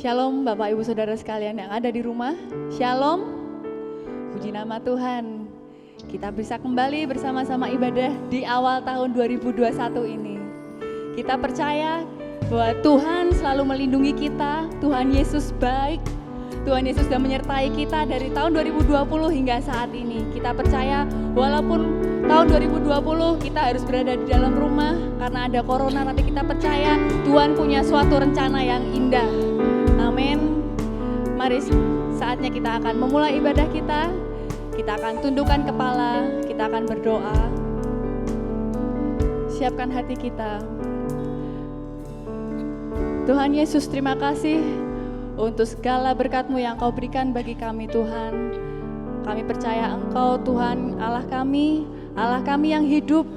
Shalom Bapak Ibu Saudara sekalian yang ada di rumah. Shalom. Puji nama Tuhan. Kita bisa kembali bersama-sama ibadah di awal tahun 2021 ini. Kita percaya bahwa Tuhan selalu melindungi kita. Tuhan Yesus baik. Tuhan Yesus sudah menyertai kita dari tahun 2020 hingga saat ini. Kita percaya walaupun tahun 2020 kita harus berada di dalam rumah karena ada corona, tapi kita percaya Tuhan punya suatu rencana yang indah. Amin. Mari saatnya kita akan memulai ibadah kita. Kita akan tundukkan kepala, kita akan berdoa. Siapkan hati kita. Tuhan Yesus, terima kasih untuk segala berkat-Mu yang Kau berikan bagi kami Tuhan. Kami percaya Engkau Tuhan Allah kami yang hidup.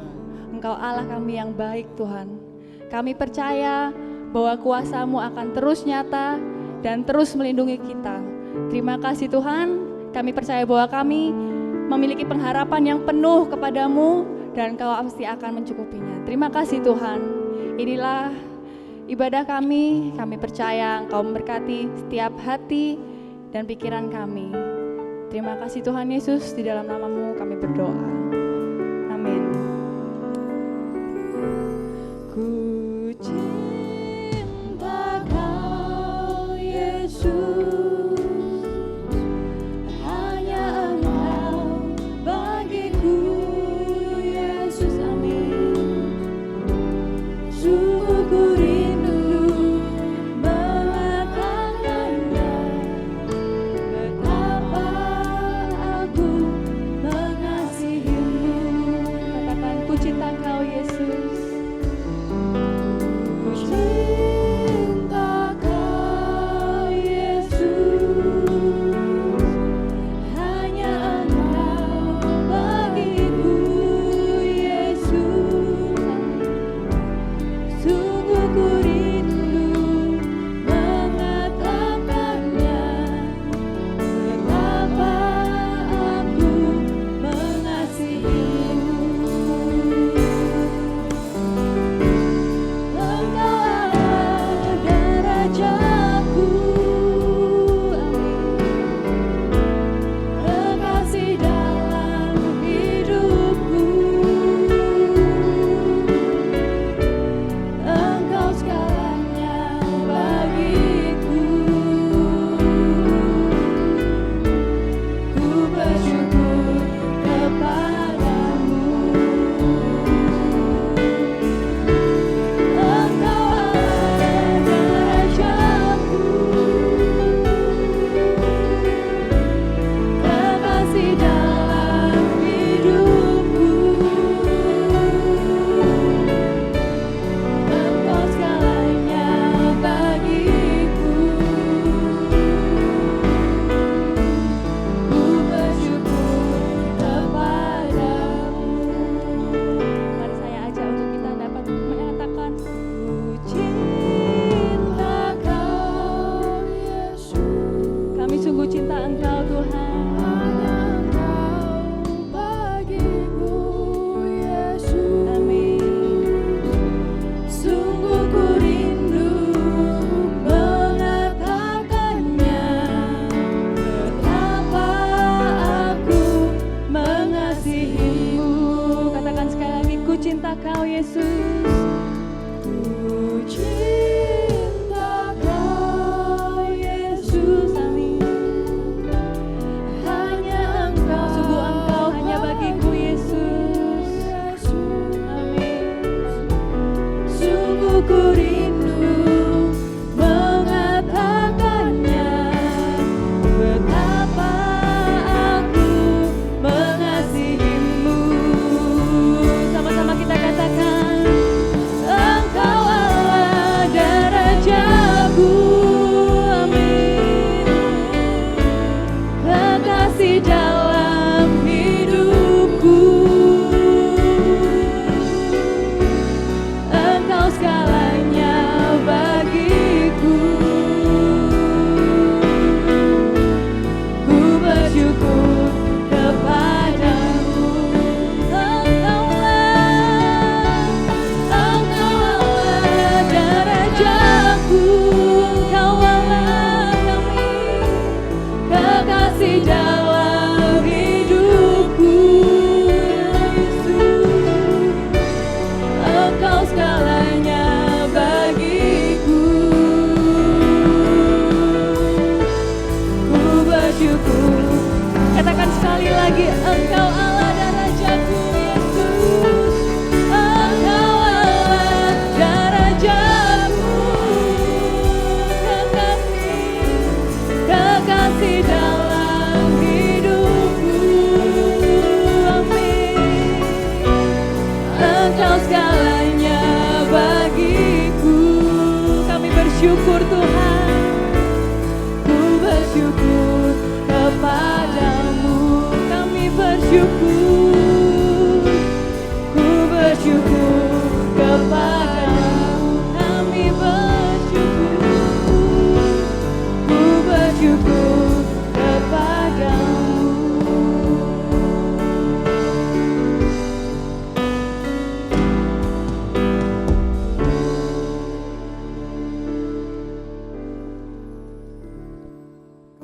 Engkau Allah kami yang baik Tuhan. Kami percaya bahwa kuasa-Mu akan terus nyata dan terus melindungi kita. Terima kasih Tuhan, kami percaya bahwa kami memiliki pengharapan yang penuh kepadamu dan Kau pasti akan mencukupinya. Terima kasih Tuhan, inilah ibadah kami percaya Engkau memberkati setiap hati dan pikiran kami. Terima kasih Tuhan Yesus, di dalam nama-Mu kami berdoa. Amin. Ku cinta Kau Yesus, hanya Engkau bagiku Yesus, amin. Sungguh ku rindu mengatakannya, betapa aku mengasihimu. Katakan, ku cinta Kau Yesus. Ku cinta Kau Yesus.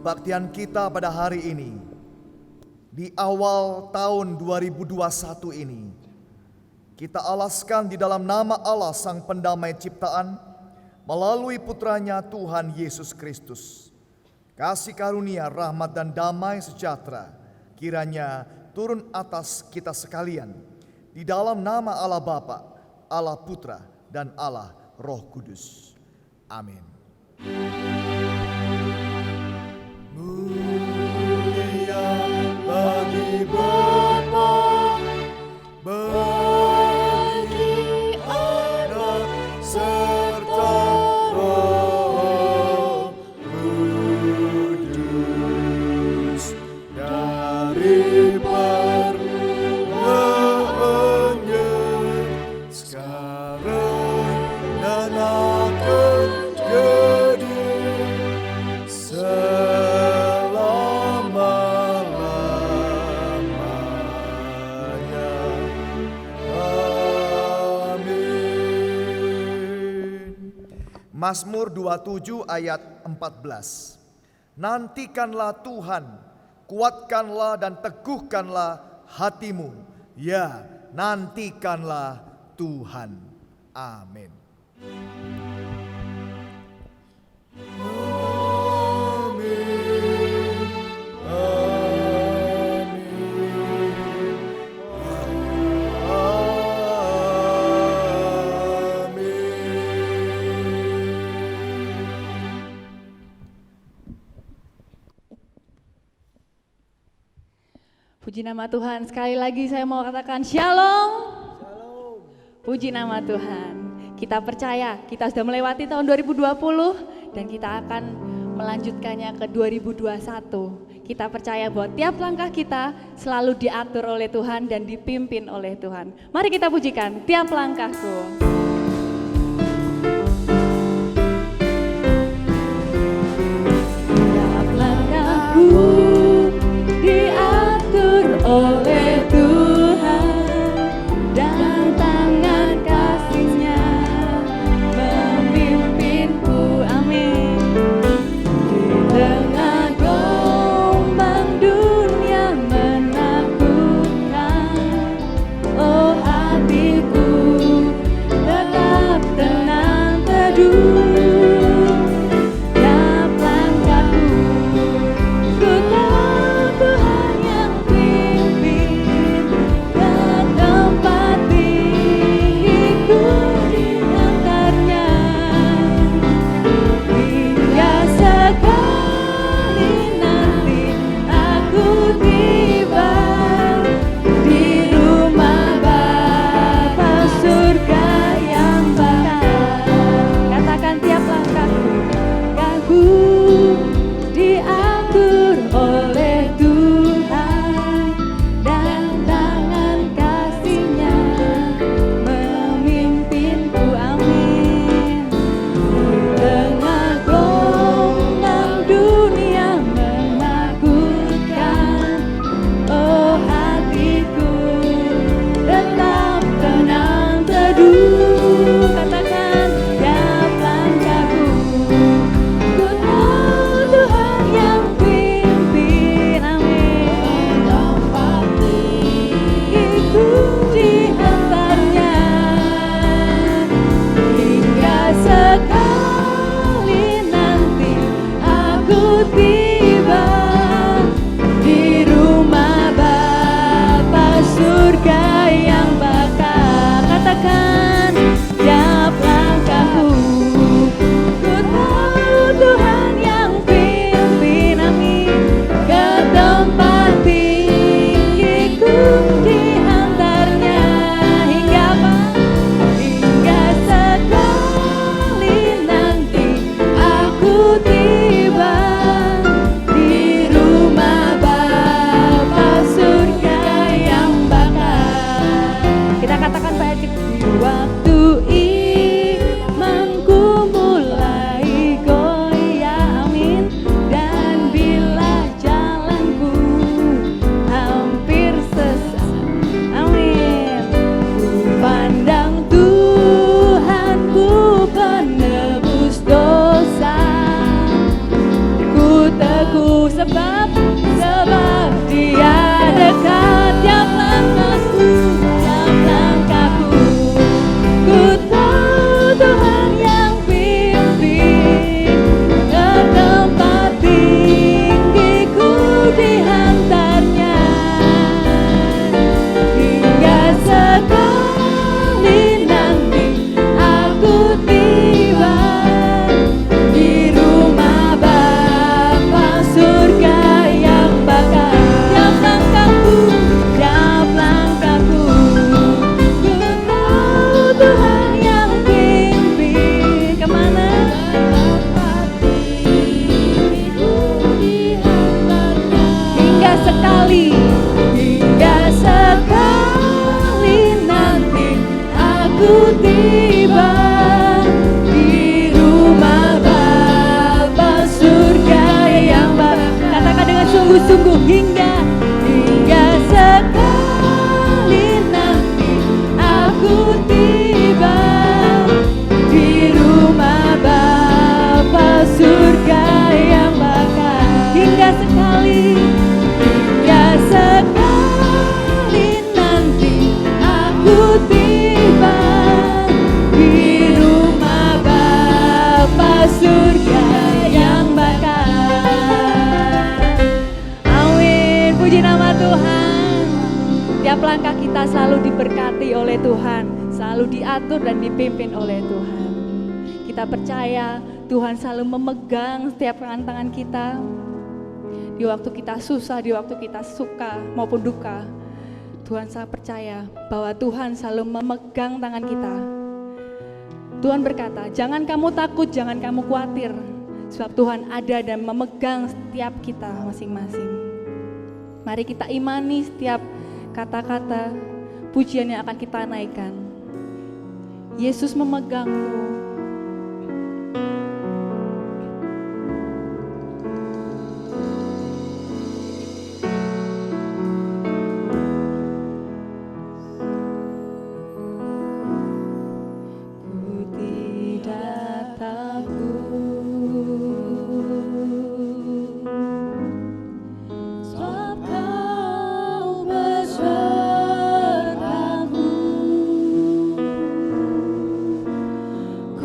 Kebaktian kita pada hari ini, di awal tahun 2021 ini, kita alaskan di dalam nama Allah Sang Pendamai Ciptaan, melalui putranya Tuhan Yesus Kristus. Kasih karunia, rahmat dan damai sejahtera kiranya turun atas kita sekalian, di dalam nama Allah Bapa, Allah Putra, dan Allah Roh Kudus. Amin. Mulia bagi Bapa, bagi Anak, serta Roh Kudus, dari permulaannya, sekarang dan akan jadi selama-lamanya. Amin. Mazmur 27 ayat 14. Nantikanlah Tuhan, kuatkanlah dan teguhkanlah hatimu. Ya, nantikanlah Tuhan. Amin. Puji nama Tuhan. Sekali lagi saya mau katakan shalom. Puji nama Tuhan. Kita percaya kita sudah melewati tahun 2020 dan kita akan melanjutkannya ke 2021. Kita percaya bahwa tiap langkah kita selalu diatur oleh Tuhan dan dipimpin oleh Tuhan. Mari kita pujikan tiap langkahku. Tiap langkahku diatur oleh Tuhan, dan tangan kasih-Nya memimpinku. Amin. Di tengah gelombang dunia menakutkan, oh hatiku langkah kita selalu diberkati oleh Tuhan, selalu diatur dan dipimpin oleh Tuhan. Kita percaya Tuhan selalu memegang setiap tangan kita. Di waktu kita susah, di waktu kita suka maupun duka, Tuhan saya percaya bahwa Tuhan selalu memegang tangan kita. Tuhan berkata, jangan kamu takut, jangan kamu khawatir, sebab Tuhan ada dan memegang setiap kita masing-masing. Mari kita imani setiap kata-kata pujian yang akan kita naikkan. Yesus memegangmu. Ku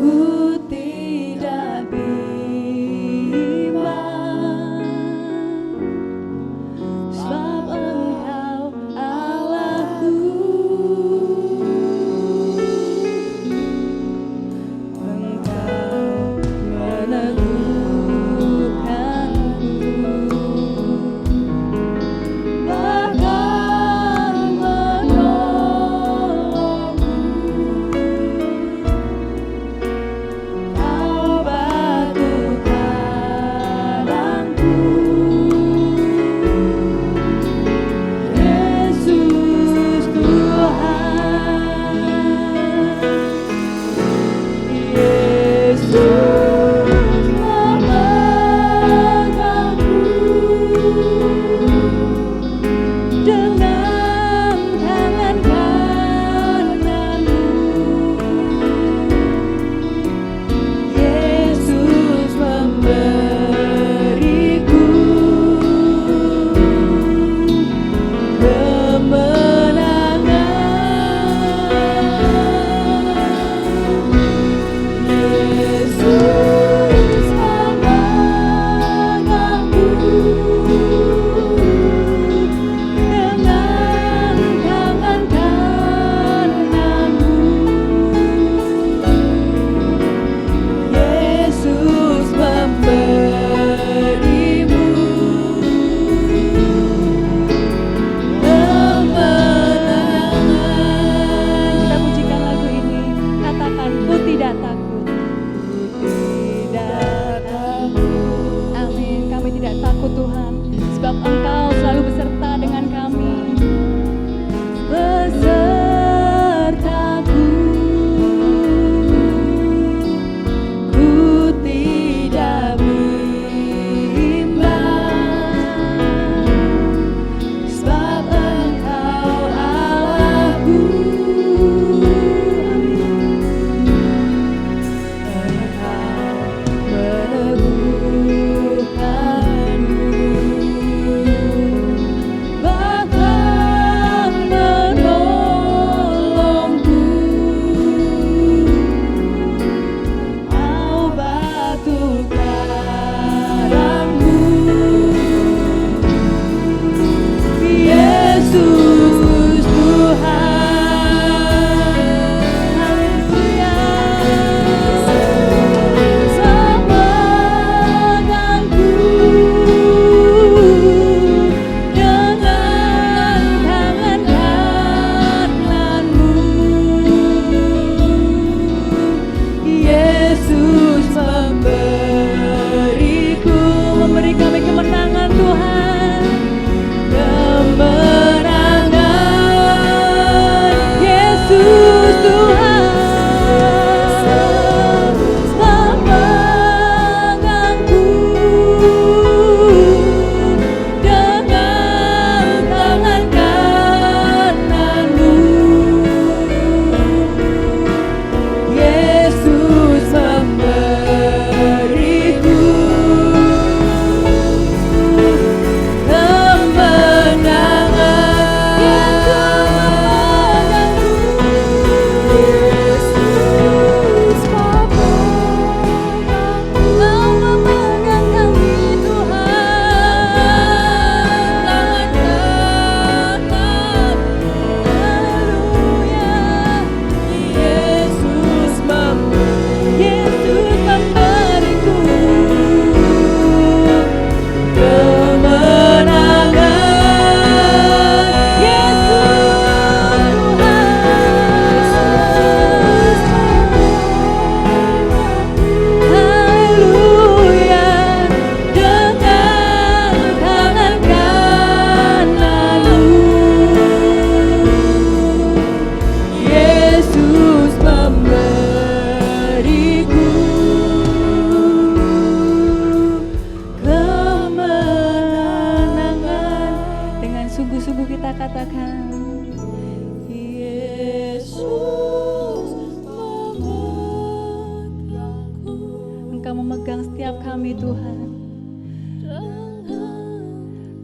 Engkau memegang setiap kami Tuhan.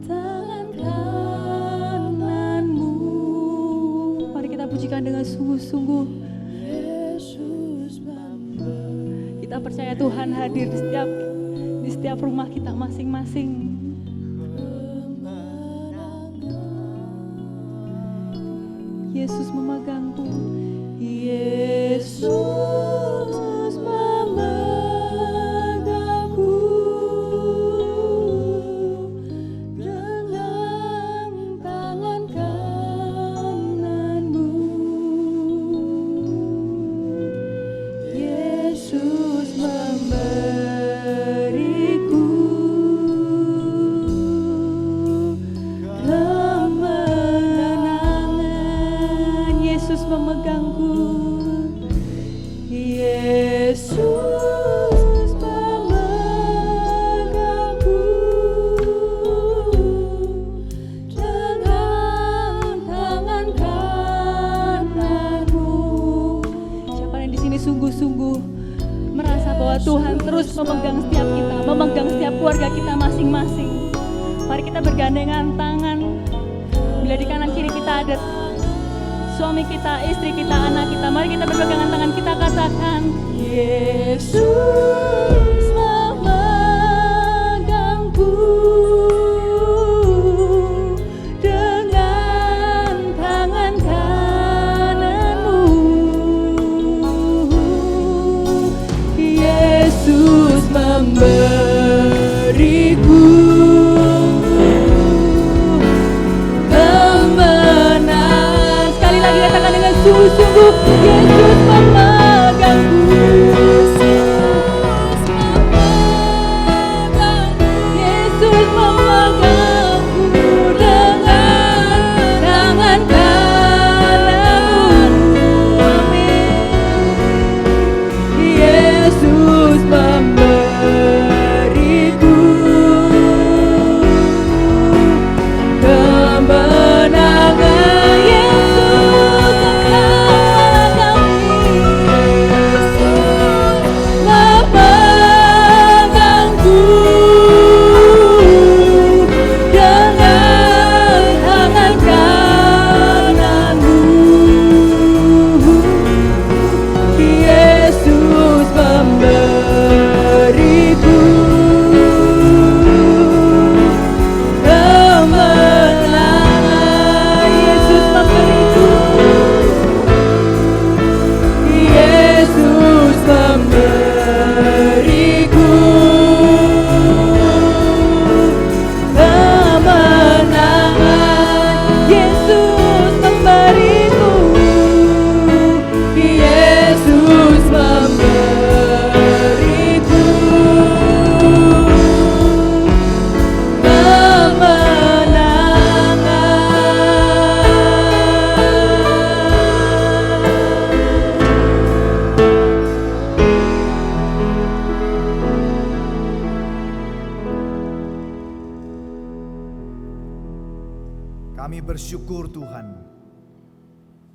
Tangan kanan-Mu. Mari kita pujikan dengan sungguh-sungguh. Kita percaya Tuhan hadir di setiap rumah kita masing-masing. Yesus memegangku. Yesus memegangku dengan tangan kanan-Mu. Yesus memberiku kemenangan. Yesus memegangku. Yesus memegangku dengan tangan kanan-Mu. Siapa yang di sini sungguh-sungguh merasa bahwa Tuhan terus memegang setiap kita, memegang setiap keluarga kita masing-masing. Mari kita bergandengan tangan. Bila di kanan kiri kita ada suami kita, istri kita, anak kita, mari kita berpegangan tangan, kita katakan, Yesus memegangku dengan tangan kanan-Mu. Yesus memberiku kemenangan. Sekali lagi katakan dengan sungguh-sungguh, Yesus memegangku. Yesus memegangku dengan tangan kanan-Mu. Amin. Yesus memberiku kemenangan. Yesus Engkau memegangku dengan tangan kanan-Mu. Yesus memberiku kemenangan. Yesus memberiku. Yesus memberiku kemenangan. Yesus memberiku. Yesus memberiku Kami bersyukur Tuhan,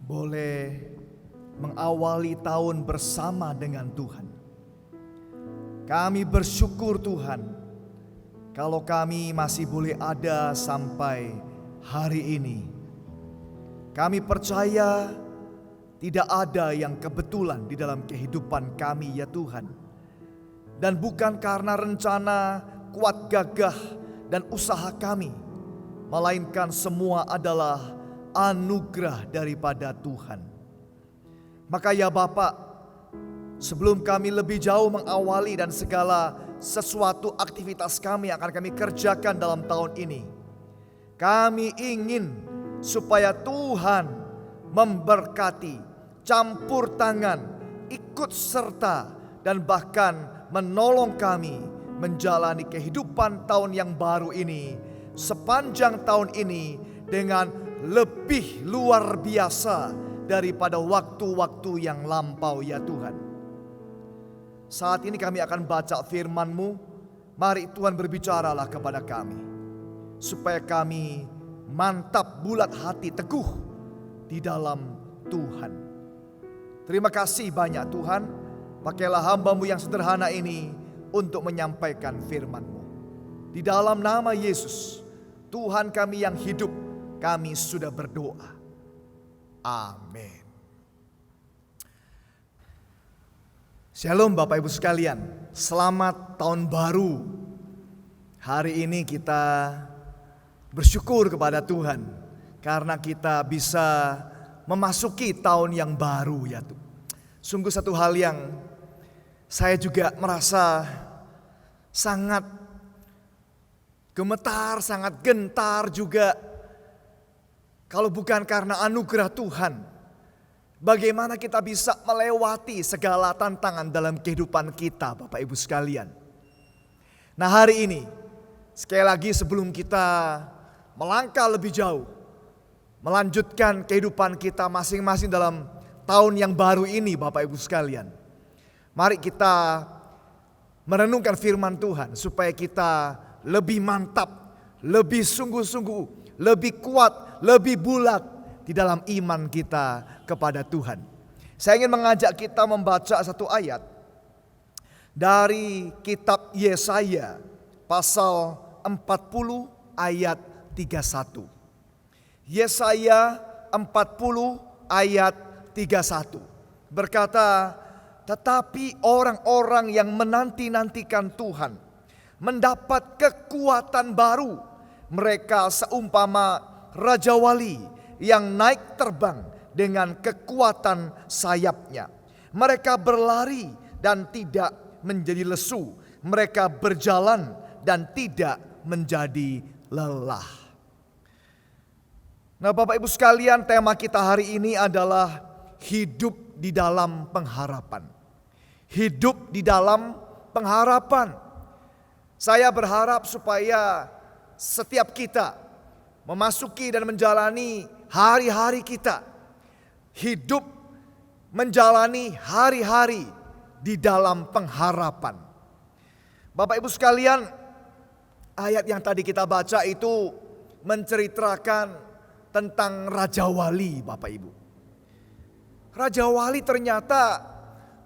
boleh mengawali tahun bersama dengan Tuhan. Kami bersyukur Tuhan, kalau kami masih boleh ada sampai hari ini. Kami percaya tidak ada yang kebetulan di dalam kehidupan kami ya Tuhan. Dan bukan karena rencana, kuat gagah, dan usaha kami, melainkan semua adalah anugerah daripada Tuhan. Maka ya Bapak, sebelum kami lebih jauh mengawali dan segala sesuatu aktivitas kami yang akan kami kerjakan dalam tahun ini, kami ingin supaya Tuhan memberkati, campur tangan, ikut serta, dan bahkan menolong kami menjalani kehidupan tahun yang baru ini, sepanjang tahun ini dengan lebih luar biasa daripada waktu-waktu yang lampau ya Tuhan. Saat ini kami akan baca firman-Mu. Mari Tuhan berbicaralah kepada kami, supaya kami mantap, bulat hati, teguh di dalam Tuhan. Terima kasih banyak Tuhan. Pakailah hamba-Mu yang sederhana ini untuk menyampaikan firman-Mu. Di dalam nama Yesus, Tuhan kami yang hidup, kami sudah berdoa. Amin. Shalom Bapak Ibu sekalian, selamat tahun baru. Hari ini kita bersyukur kepada Tuhan karena kita bisa memasuki tahun yang baru ya Tuhan. Sungguh satu hal yang saya juga merasa sangat gemetar, sangat gentar juga. Kalau bukan karena anugerah Tuhan, bagaimana kita bisa melewati segala tantangan dalam kehidupan kita Bapak Ibu sekalian. Nah hari ini, sekali lagi sebelum kita melangkah lebih jauh, melanjutkan kehidupan kita masing-masing dalam tahun yang baru ini Bapak Ibu sekalian. Mari kita merenungkan firman Tuhan supaya kita lebih mantap, lebih sungguh-sungguh, lebih kuat, lebih bulat di dalam iman kita kepada Tuhan. Saya ingin mengajak kita membaca satu ayat dari kitab Yesaya pasal 40 ayat 31. Yesaya 40 ayat 31 berkata, tetapi orang-orang yang menanti-nantikan Tuhan mendapat kekuatan baru. Mereka seumpama Raja Wali yang naik terbang dengan kekuatan sayapnya. Mereka berlari dan tidak menjadi lesu. Mereka berjalan dan tidak menjadi lelah. Nah Bapak Ibu sekalian, tema kita hari ini adalah hidup di dalam pengharapan. Hidup di dalam pengharapan. Saya berharap supaya setiap kita memasuki dan menjalani hari-hari kita, hidup menjalani hari-hari di dalam pengharapan. Bapak Ibu sekalian, ayat yang tadi kita baca itu menceritakan tentang Raja Wali Bapak Ibu. Raja Wali ternyata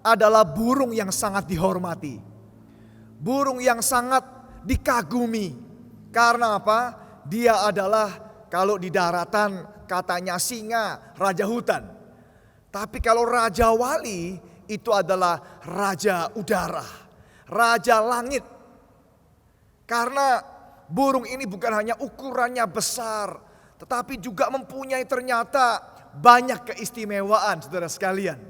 adalah burung yang sangat dihormati. Burung yang sangat dikagumi. Karena apa? Dia adalah kalau di daratan katanya singa, raja hutan. Tapi kalau Raja Wali itu adalah raja udara, raja langit. Karena burung ini bukan hanya ukurannya besar, tetapi juga mempunyai ternyata banyak keistimewaan saudara sekalian.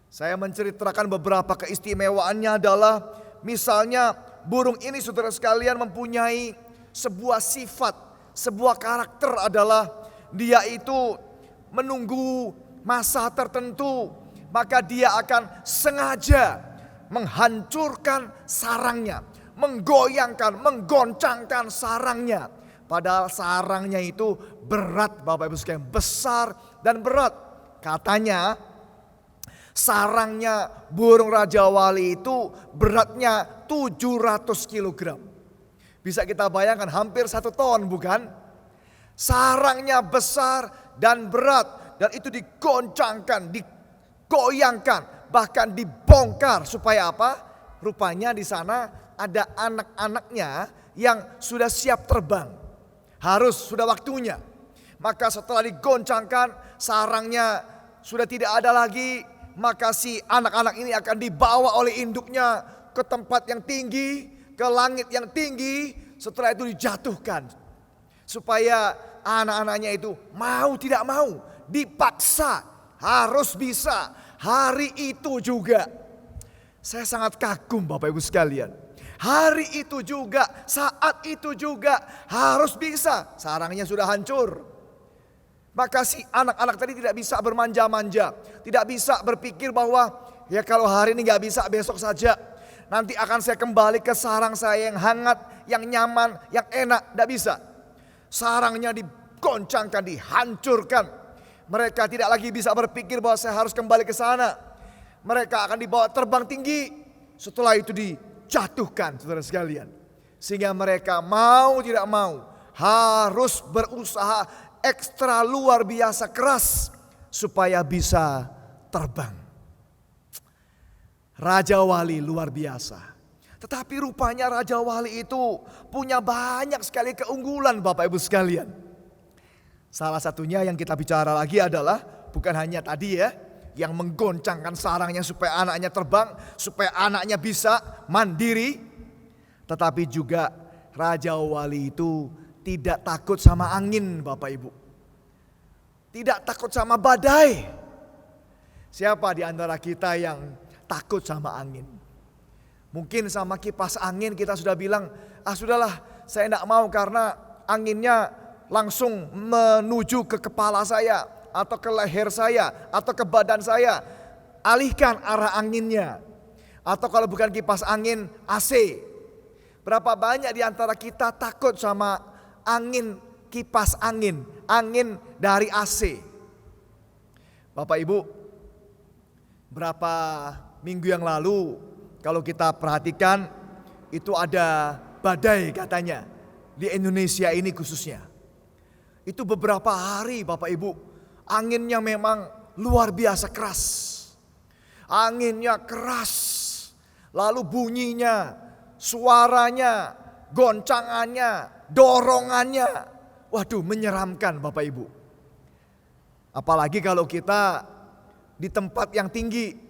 Saya menceritakan beberapa keistimewaannya adalah misalnya burung ini saudara sekalian mempunyai sebuah sifat, sebuah karakter adalah dia itu menunggu masa tertentu, maka dia akan sengaja menghancurkan sarangnya, menggoyangkan, menggoncangkan sarangnya. Padahal sarangnya itu berat Bapak Ibu sekalian, besar dan berat. Katanya sarangnya burung Raja Wali itu beratnya 700 kilogram. Bisa kita bayangkan hampir 1 ton bukan? Sarangnya besar dan berat. Dan itu digoncangkan, digoyangkan, bahkan dibongkar. Supaya apa? Rupanya di sana ada anak-anaknya yang sudah siap terbang. Harus sudah waktunya. Maka setelah digoncangkan sarangnya sudah tidak ada lagi. Maka si anak-anak ini akan dibawa oleh induknya ke tempat yang tinggi, ke langit yang tinggi. Setelah itu dijatuhkan. Supaya anak-anaknya itu mau tidak mau, dipaksa, harus bisa. Hari itu juga. Saya sangat kagum Bapak Ibu sekalian. Hari itu juga, saat itu juga harus bisa. Sarangnya sudah hancur. Maka si anak-anak tadi tidak bisa bermanja-manja. Tidak bisa berpikir bahwa ya kalau hari ini gak bisa besok saja. Nanti akan saya kembali ke sarang saya yang hangat, yang nyaman, yang enak. Tidak bisa. Sarangnya digoncangkan, dihancurkan. Mereka tidak lagi bisa berpikir bahwa saya harus kembali ke sana. Mereka akan dibawa terbang tinggi. Setelah itu dijatuhkan saudara sekalian. Sehingga mereka mau tidak mau harus berusaha ekstra luar biasa keras supaya bisa terbang. Raja Wali luar biasa. Tetapi rupanya Raja Wali itu punya banyak sekali keunggulan Bapak Ibu sekalian. Salah satunya yang kita bicara lagi adalah bukan hanya tadi ya, yang menggoncangkan sarangnya supaya anaknya terbang, supaya anaknya bisa mandiri. Tetapi juga Raja Wali itu tidak takut sama angin Bapak Ibu. Tidak takut sama badai. Siapa di antara kita yang takut sama angin? Mungkin sama kipas angin kita sudah bilang, sudahlah saya tidak mau karena anginnya langsung menuju ke kepala saya atau ke leher saya atau ke badan saya. Alihkan arah anginnya. Atau kalau bukan kipas angin, AC. Berapa banyak di antara kita takut sama angin, kipas angin, angin dari AC. Bapak Ibu, berapa minggu yang lalu kalau kita perhatikan itu ada badai katanya di Indonesia ini khususnya. Itu beberapa hari Bapak Ibu, anginnya memang luar biasa keras. Anginnya keras, lalu bunyinya, suaranya, goncangannya, dorongannya, waduh menyeramkan Bapak Ibu. Apalagi kalau kita di tempat yang tinggi.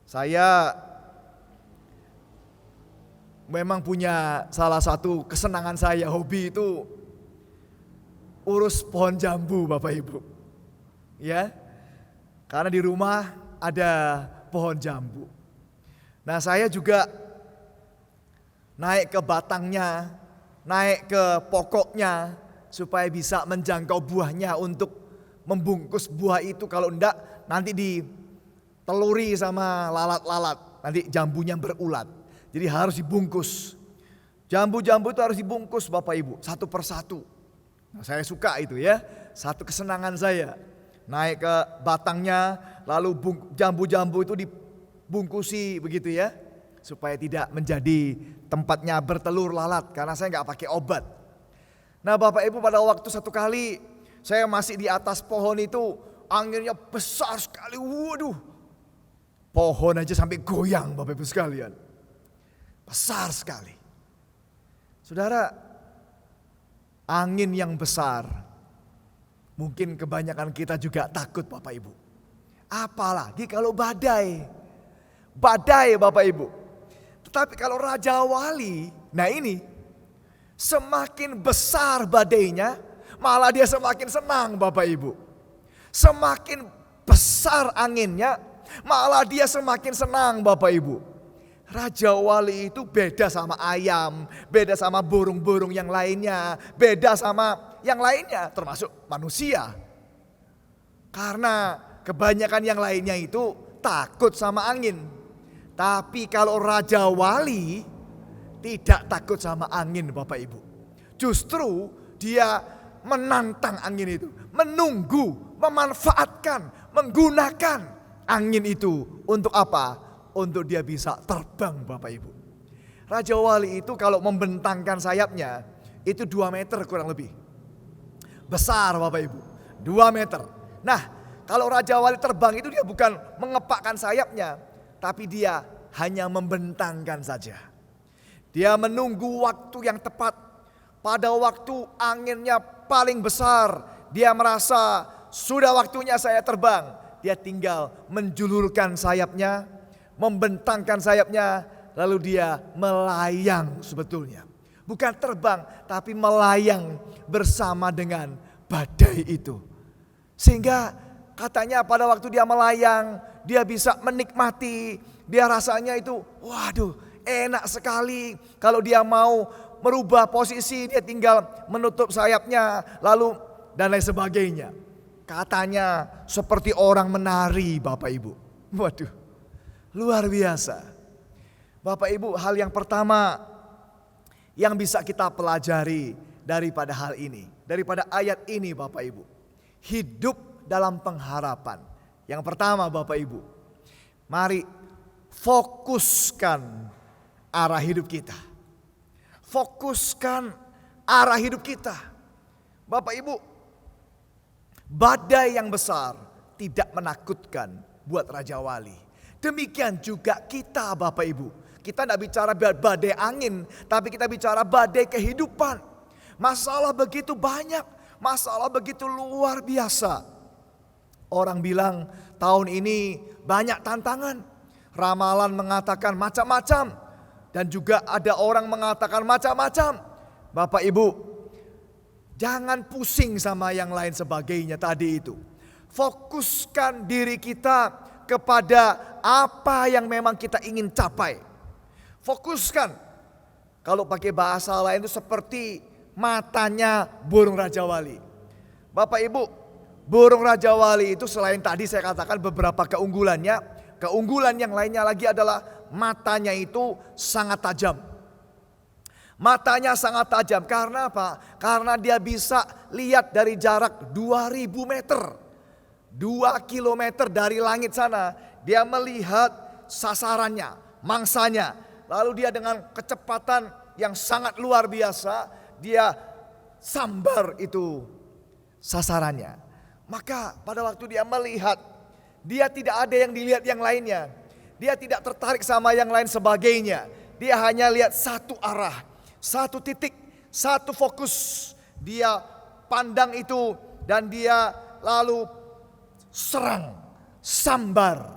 Saya memang punya salah satu kesenangan saya, hobi itu urus pohon jambu Bapak Ibu. Ya, karena di rumah ada pohon jambu. Nah saya juga naik ke batangnya, naik ke pokoknya supaya bisa menjangkau buahnya untuk membungkus buah itu. Kalau enggak nanti diteluri sama lalat-lalat, nanti jambunya berulat. Jadi harus dibungkus. Jambu-jambu itu harus dibungkus Bapak Ibu, satu persatu. Nah, saya suka itu ya, satu kesenangan saya. Naik ke batangnya, lalu jambu-jambu itu dibungkusi begitu ya. Supaya tidak menjadi tempatnya bertelur lalat, karena saya nggak pakai obat. Nah Bapak Ibu, pada waktu satu kali saya masih di atas pohon itu, anginnya besar sekali, waduh. Pohon aja sampai goyang Bapak Ibu sekalian. Besar sekali. Saudara, angin yang besar, mungkin kebanyakan kita juga takut Bapak Ibu. Apalagi kalau badai. Badai Bapak Ibu. Tetapi kalau Raja Wali, nah ini semakin besar badainya, malah dia semakin senang Bapak Ibu. Semakin besar anginnya, malah dia semakin senang Bapak Ibu. Raja Wali itu beda sama ayam, beda sama burung-burung yang lainnya, beda sama yang lainnya termasuk manusia. Karena kebanyakan yang lainnya itu takut sama angin. Tapi kalau Raja Wali tidak takut sama angin Bapak Ibu. Justru dia menantang angin itu, menunggu, memanfaatkan, menggunakan angin itu untuk apa? Untuk dia bisa terbang Bapak Ibu. Raja Wali itu kalau membentangkan sayapnya itu 2 meter kurang lebih. Besar Bapak Ibu, 2 meter. Nah kalau Raja Wali terbang itu dia bukan mengepakkan sayapnya, tapi dia hanya membentangkan saja. Dia menunggu waktu yang tepat. Pada waktu anginnya paling besar, dia merasa sudah waktunya saya terbang. Dia tinggal menjulurkan sayapnya, membentangkan sayapnya, lalu dia melayang sebetulnya. Bukan terbang, tapi melayang bersama dengan badai itu. Sehingga katanya pada waktu dia melayang, dia bisa menikmati, dia rasanya itu waduh enak sekali. Kalau dia mau merubah posisi, dia tinggal menutup sayapnya, lalu dan lain sebagainya. Katanya seperti orang menari Bapak Ibu. Waduh, luar biasa. Bapak Ibu, hal yang pertama yang bisa kita pelajari daripada hal ini, daripada ayat ini Bapak Ibu. Hidup dalam pengharapan. Yang pertama Bapak Ibu, mari fokuskan arah hidup kita. Fokuskan arah hidup kita. Bapak Ibu, badai yang besar tidak menakutkan buat Raja Wali. Demikian juga kita Bapak Ibu. Kita tidak bicara badai angin, tapi kita bicara badai kehidupan. Masalah begitu banyak, masalah begitu luar biasa. Orang bilang tahun ini banyak tantangan. Ramalan mengatakan macam-macam. Dan juga ada orang mengatakan macam-macam. Bapak Ibu, jangan pusing sama yang lain sebagainya tadi itu. Fokuskan diri kita kepada apa yang memang kita ingin capai. Fokuskan. Kalau pakai bahasa lain itu seperti matanya burung Raja Wali. Bapak Ibu, burung Raja Wali itu selain tadi saya katakan beberapa keunggulannya, keunggulan yang lainnya lagi adalah matanya itu sangat tajam. Matanya sangat tajam karena apa? Karena dia bisa lihat dari jarak 2000 meter. 2 kilometer dari langit sana. Dia melihat sasarannya, mangsanya. Lalu dia dengan kecepatan yang sangat luar biasa, dia sambar itu sasarannya. Maka pada waktu dia melihat, dia tidak ada yang dilihat yang lainnya. Dia tidak tertarik sama yang lain sebagainya. Dia hanya lihat satu arah, satu titik, satu fokus. Dia pandang itu dan dia lalu serang, sambar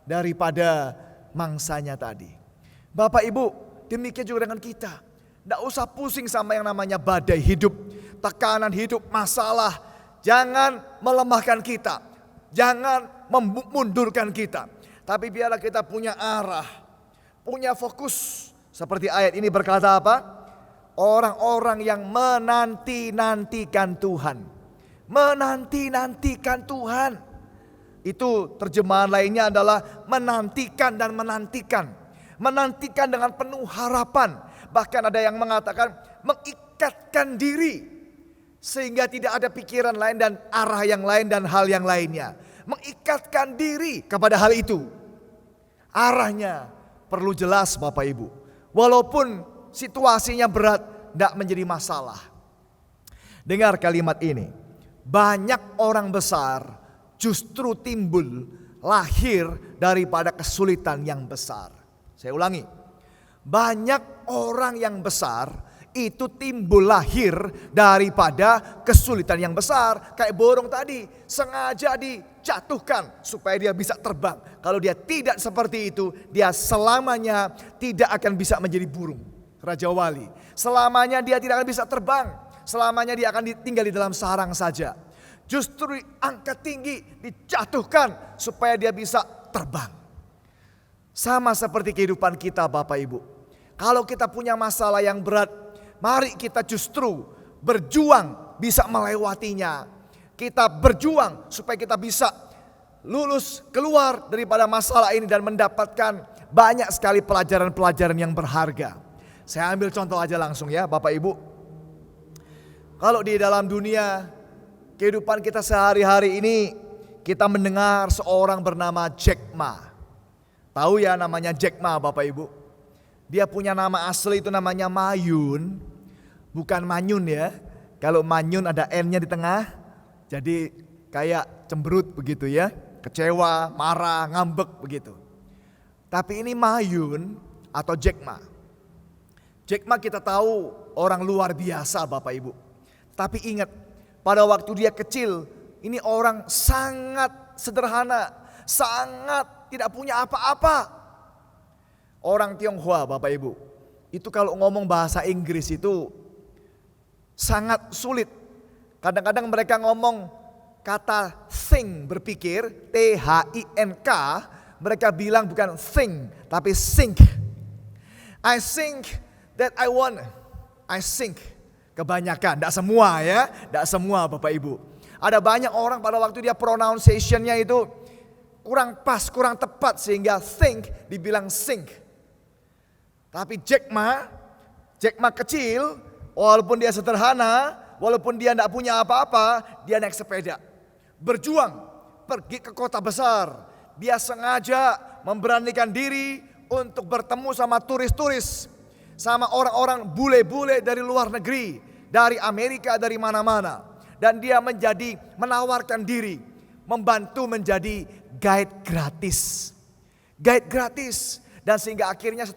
daripada mangsanya tadi. Bapak Ibu, demikian juga dengan kita. Tidak usah pusing sama yang namanya badai hidup, tekanan hidup, masalah. Jangan melemahkan kita, jangan memundurkan kita. Tapi biarlah kita punya arah, punya fokus. Seperti ayat ini berkata apa? Orang-orang yang menanti-nantikan Tuhan. Menanti-nantikan Tuhan. Itu terjemahan lainnya adalah menantikan dan menantikan. Menantikan dengan penuh harapan. Bahkan ada yang mengatakan mengikatkan diri. Sehingga tidak ada pikiran lain dan arah yang lain dan hal yang lainnya. Mengikatkan diri kepada hal itu. Arahnya perlu jelas Bapak Ibu. Walaupun situasinya berat, tidak menjadi masalah. Dengar kalimat ini. Banyak orang besar justru timbul lahir daripada kesulitan yang besar. Saya ulangi. Banyak orang yang besar itu timbul lahir daripada kesulitan yang besar. Kayak burung tadi, sengaja dijatuhkan supaya dia bisa terbang. Kalau dia tidak seperti itu, dia selamanya tidak akan bisa menjadi burung Raja Wali. Selamanya dia tidak akan bisa terbang. Selamanya dia akan tinggal di dalam sarang saja. Justru diangkat tinggi, dijatuhkan supaya dia bisa terbang. Sama seperti kehidupan kita Bapak Ibu. Kalau kita punya masalah yang berat, mari kita justru berjuang bisa melewatinya. Kita berjuang supaya kita bisa lulus keluar daripada masalah ini dan mendapatkan banyak sekali pelajaran-pelajaran yang berharga. Saya ambil contoh aja langsung ya Bapak Ibu. Kalau di dalam dunia kehidupan kita sehari-hari ini, kita mendengar seorang bernama Jack Ma. Tahu ya namanya Jack Ma Bapak Ibu. Dia punya nama asli itu namanya Mayun. Bukan Manyun ya. Kalau Manyun ada N-nya di tengah. Jadi kayak cemberut begitu ya. Kecewa, marah, ngambek begitu. Tapi ini Mayun atau Jack Ma. Jack Ma kita tahu orang luar biasa Bapak Ibu. Tapi ingat, pada waktu dia kecil, ini orang sangat sederhana, sangat tidak punya apa-apa. Orang Tionghoa Bapak Ibu, itu kalau ngomong bahasa Inggris itu sangat sulit. Kadang-kadang mereka ngomong kata think, berpikir, T-H-I-N-K, mereka bilang bukan think, tapi think. I think that I want, I think. Kebanyakan, tidak semua ya, tidak semua Bapak Ibu. Ada banyak orang pada waktu dia pronunciation-nya itu kurang pas, kurang tepat sehingga think dibilang think. Tapi Jack Ma kecil, walaupun dia sederhana, walaupun dia tidak punya apa-apa, dia naik sepeda. Berjuang, pergi ke kota besar. Dia sengaja memberanikan diri untuk bertemu sama turis-turis. Sama orang-orang bule-bule dari luar negeri, dari Amerika, dari mana-mana. Dan dia menawarkan diri, membantu menjadi guide gratis. Guide gratis. Dan sehingga akhirnya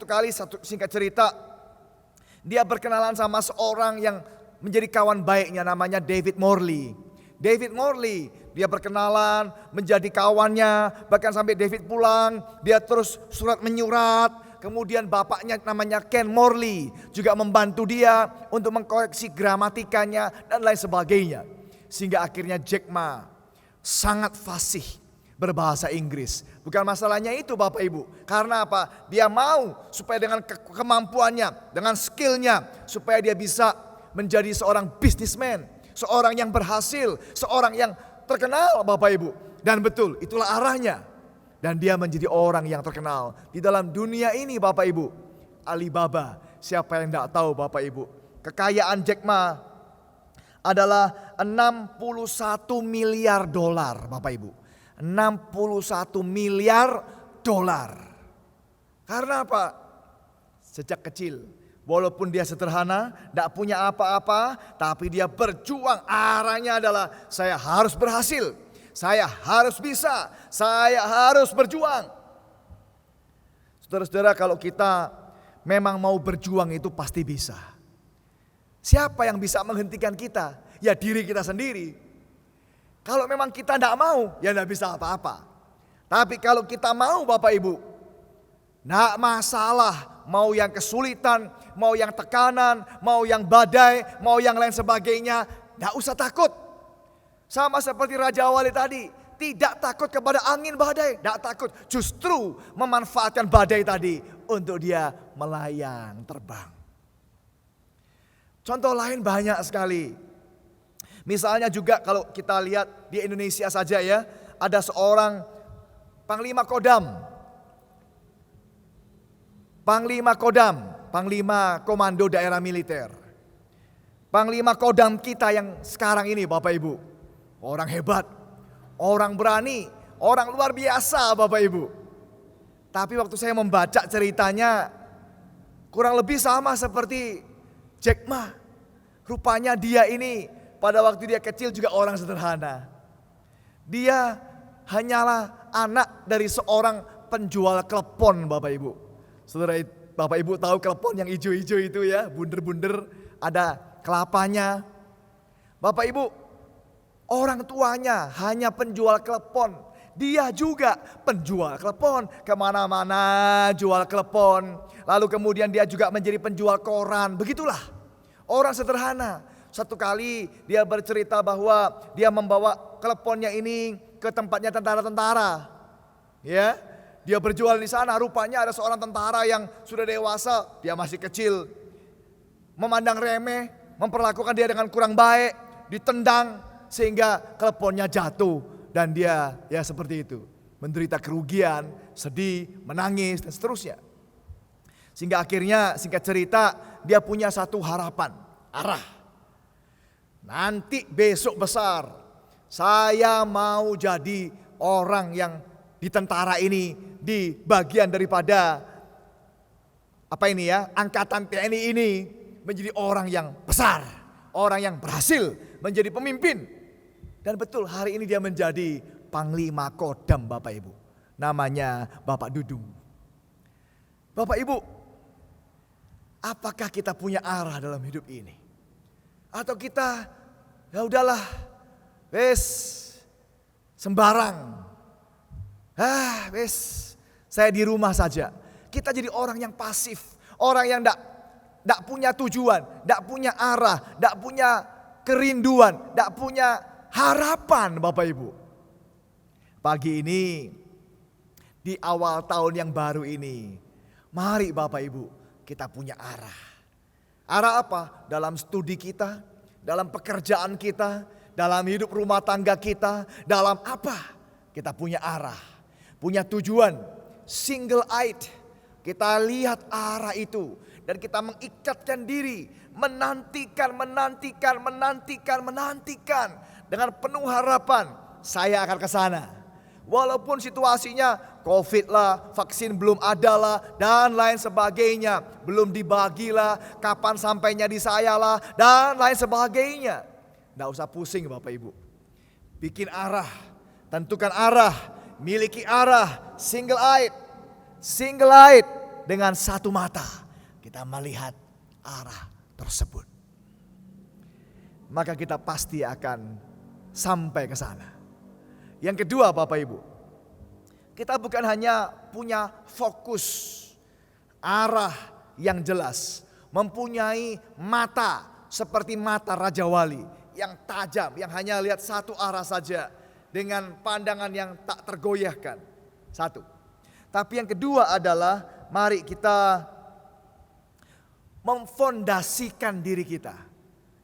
singkat cerita, dia berkenalan sama seorang yang menjadi kawan baiknya, namanya David Morley. David Morley, dia berkenalan, menjadi kawannya, bahkan sampai David pulang, dia terus surat menyurat. Kemudian bapaknya namanya Ken Morley juga membantu dia untuk mengkoreksi gramatikanya dan lain sebagainya. Sehingga akhirnya Jack Ma sangat fasih berbahasa Inggris. Bukan masalahnya itu Bapak Ibu. Karena apa? Dia mau supaya dengan kemampuannya, dengan skillnya, supaya dia bisa menjadi seorang businessman, seorang yang berhasil, seorang yang terkenal Bapak Ibu. Dan betul, itulah arahnya. Dan dia menjadi orang yang terkenal di dalam dunia ini Bapak Ibu. Alibaba, siapa yang tidak tahu Bapak Ibu. Kekayaan Jack Ma adalah 61 miliar dolar Bapak Ibu. 61 miliar dolar. Karena apa? Sejak kecil, walaupun dia sederhana, tidak punya apa-apa, tapi dia berjuang. Arahnya adalah saya harus berhasil. Saya harus bisa, saya harus berjuang. Saudara-saudara, kalau kita memang mau berjuang itu pasti bisa. Siapa yang bisa menghentikan kita? Ya diri kita sendiri. Kalau memang kita tidak mau, ya tidak bisa apa-apa. Tapi kalau kita mau Bapak Ibu, tidak masalah. Mau yang kesulitan, mau yang tekanan, mau yang badai, mau yang lain sebagainya, tidak usah takut. Sama seperti Raja Wali tadi, tidak takut kepada angin badai, tidak takut. Justru memanfaatkan badai tadi untuk dia melayang terbang. Contoh lain banyak sekali. Misalnya juga kalau kita lihat di Indonesia saja ya, ada seorang Panglima Kodam. Panglima Komando Daerah Militer. Panglima Kodam kita yang sekarang ini Bapak Ibu. Orang hebat, orang berani, orang luar biasa Bapak Ibu. Tapi waktu saya membaca ceritanya, kurang lebih sama seperti Jack Ma. Rupanya dia ini pada waktu dia kecil juga orang sederhana. Dia hanyalah anak dari seorang penjual klepon Bapak Ibu. Saudara Bapak Ibu tahu klepon yang hijau-hijau itu ya, bunder-bunder ada kelapanya. Bapak Ibu, orang tuanya hanya penjual klepon. Dia juga penjual klepon. Kemana-mana jual klepon. Lalu kemudian dia juga menjadi penjual koran. Begitulah orang sederhana. Satu kali dia bercerita bahwa dia membawa kleponnya ini ke tempatnya tentara-tentara. Ya, dia berjual di sana. Rupanya ada seorang tentara yang sudah dewasa. Dia masih kecil. Memandang remeh. Memperlakukan dia dengan kurang baik. Ditendang. Sehingga kleponnya jatuh dan dia ya seperti itu. Menderita kerugian, sedih, menangis dan seterusnya. Sehingga akhirnya singkat cerita dia punya satu harapan, arah. Nanti besok besar saya mau jadi orang yang di tentara ini, di bagian daripada apa ini ya, angkatan TNI ini menjadi orang yang besar, orang yang berhasil menjadi pemimpin. Dan betul hari ini dia menjadi Panglima Kodam Bapak Ibu. Namanya Bapak Dudung. Bapak Ibu, apakah kita punya arah dalam hidup ini? Atau kita ya udahlah, wes sembarang. Saya di rumah saja. Kita jadi orang yang pasif, orang yang enggak punya tujuan, enggak punya arah, enggak punya kerinduan, enggak punya harapan Bapak Ibu. Pagi ini di awal tahun yang baru ini, mari Bapak Ibu kita punya arah. Arah apa? Dalam studi kita, dalam pekerjaan kita, dalam hidup rumah tangga kita, dalam apa? Kita punya arah, punya tujuan, single eyed. Kita lihat arah itu dan kita mengikatkan diri, menantikan dengan penuh harapan, saya akan ke sana. Walaupun situasinya COVID lah, vaksin belum ada lah, dan lain sebagainya. Belum dibagilah, kapan sampainya di saya lah, dan lain sebagainya. Nggak usah pusing Bapak Ibu. Bikin arah, tentukan arah, miliki arah, single eyed. dengan satu mata kita melihat arah tersebut, maka kita pasti akan sampai ke sana. Yang kedua Bapak Ibu, kita bukan hanya punya fokus arah yang jelas, mempunyai mata seperti mata Raja Wali yang tajam, yang hanya lihat satu arah saja dengan pandangan yang tak tergoyahkan. Satu. Tapi yang kedua adalah mari kita memfondasikan diri kita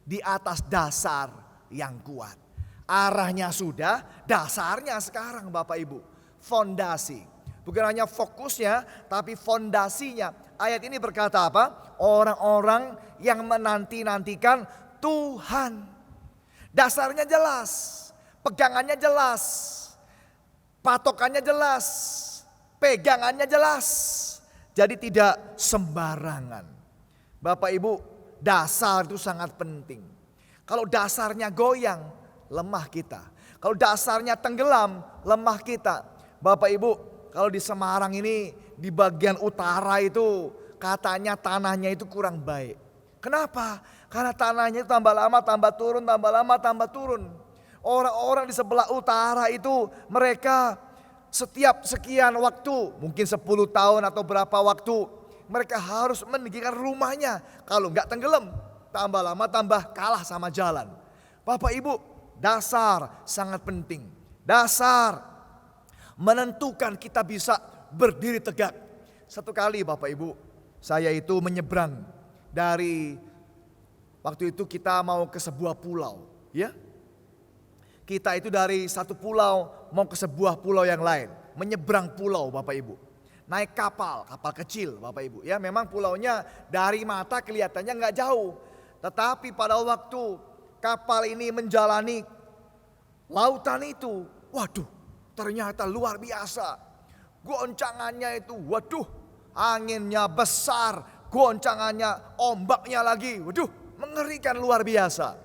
di atas dasar yang kuat. Arahnya sudah, dasarnya sekarang Bapak Ibu. Fondasi. Bukan hanya fokusnya, tapi fondasinya. Ayat ini berkata apa? Orang-orang yang menanti-nantikan Tuhan. Dasarnya jelas, pegangannya jelas, patokannya jelas, pegangannya jelas. Jadi tidak sembarangan. Bapak Ibu, dasar itu sangat penting. Kalau dasarnya goyang, lemah kita. Kalau dasarnya tenggelam, lemah kita. Bapak Ibu, kalau di Semarang ini, di bagian utara itu katanya tanahnya itu kurang baik. Kenapa? Karena tanahnya itu tambah lama tambah turun, tambah lama tambah turun. Orang-orang di sebelah utara itu mereka setiap sekian waktu, mungkin 10 tahun atau berapa waktu, mereka harus meninggikan rumahnya. Kalau enggak tenggelam, tambah lama tambah kalah sama jalan. Bapak Ibu, dasar sangat penting. Dasar menentukan kita bisa berdiri tegak. Satu kali Bapak Ibu, saya itu menyeberang dari, waktu itu kita mau ke sebuah pulau, ya. Kita itu dari satu pulau mau ke sebuah pulau yang lain, menyeberang pulau Bapak Ibu. Naik kapal, kapal kecil Bapak Ibu. Ya memang pulaunya dari mata kelihatannya nggak jauh. Tetapi pada waktu kapal ini menjalani lautan itu, waduh ternyata luar biasa. Goncangannya itu, waduh anginnya besar, goncangannya, ombaknya lagi, waduh mengerikan luar biasa.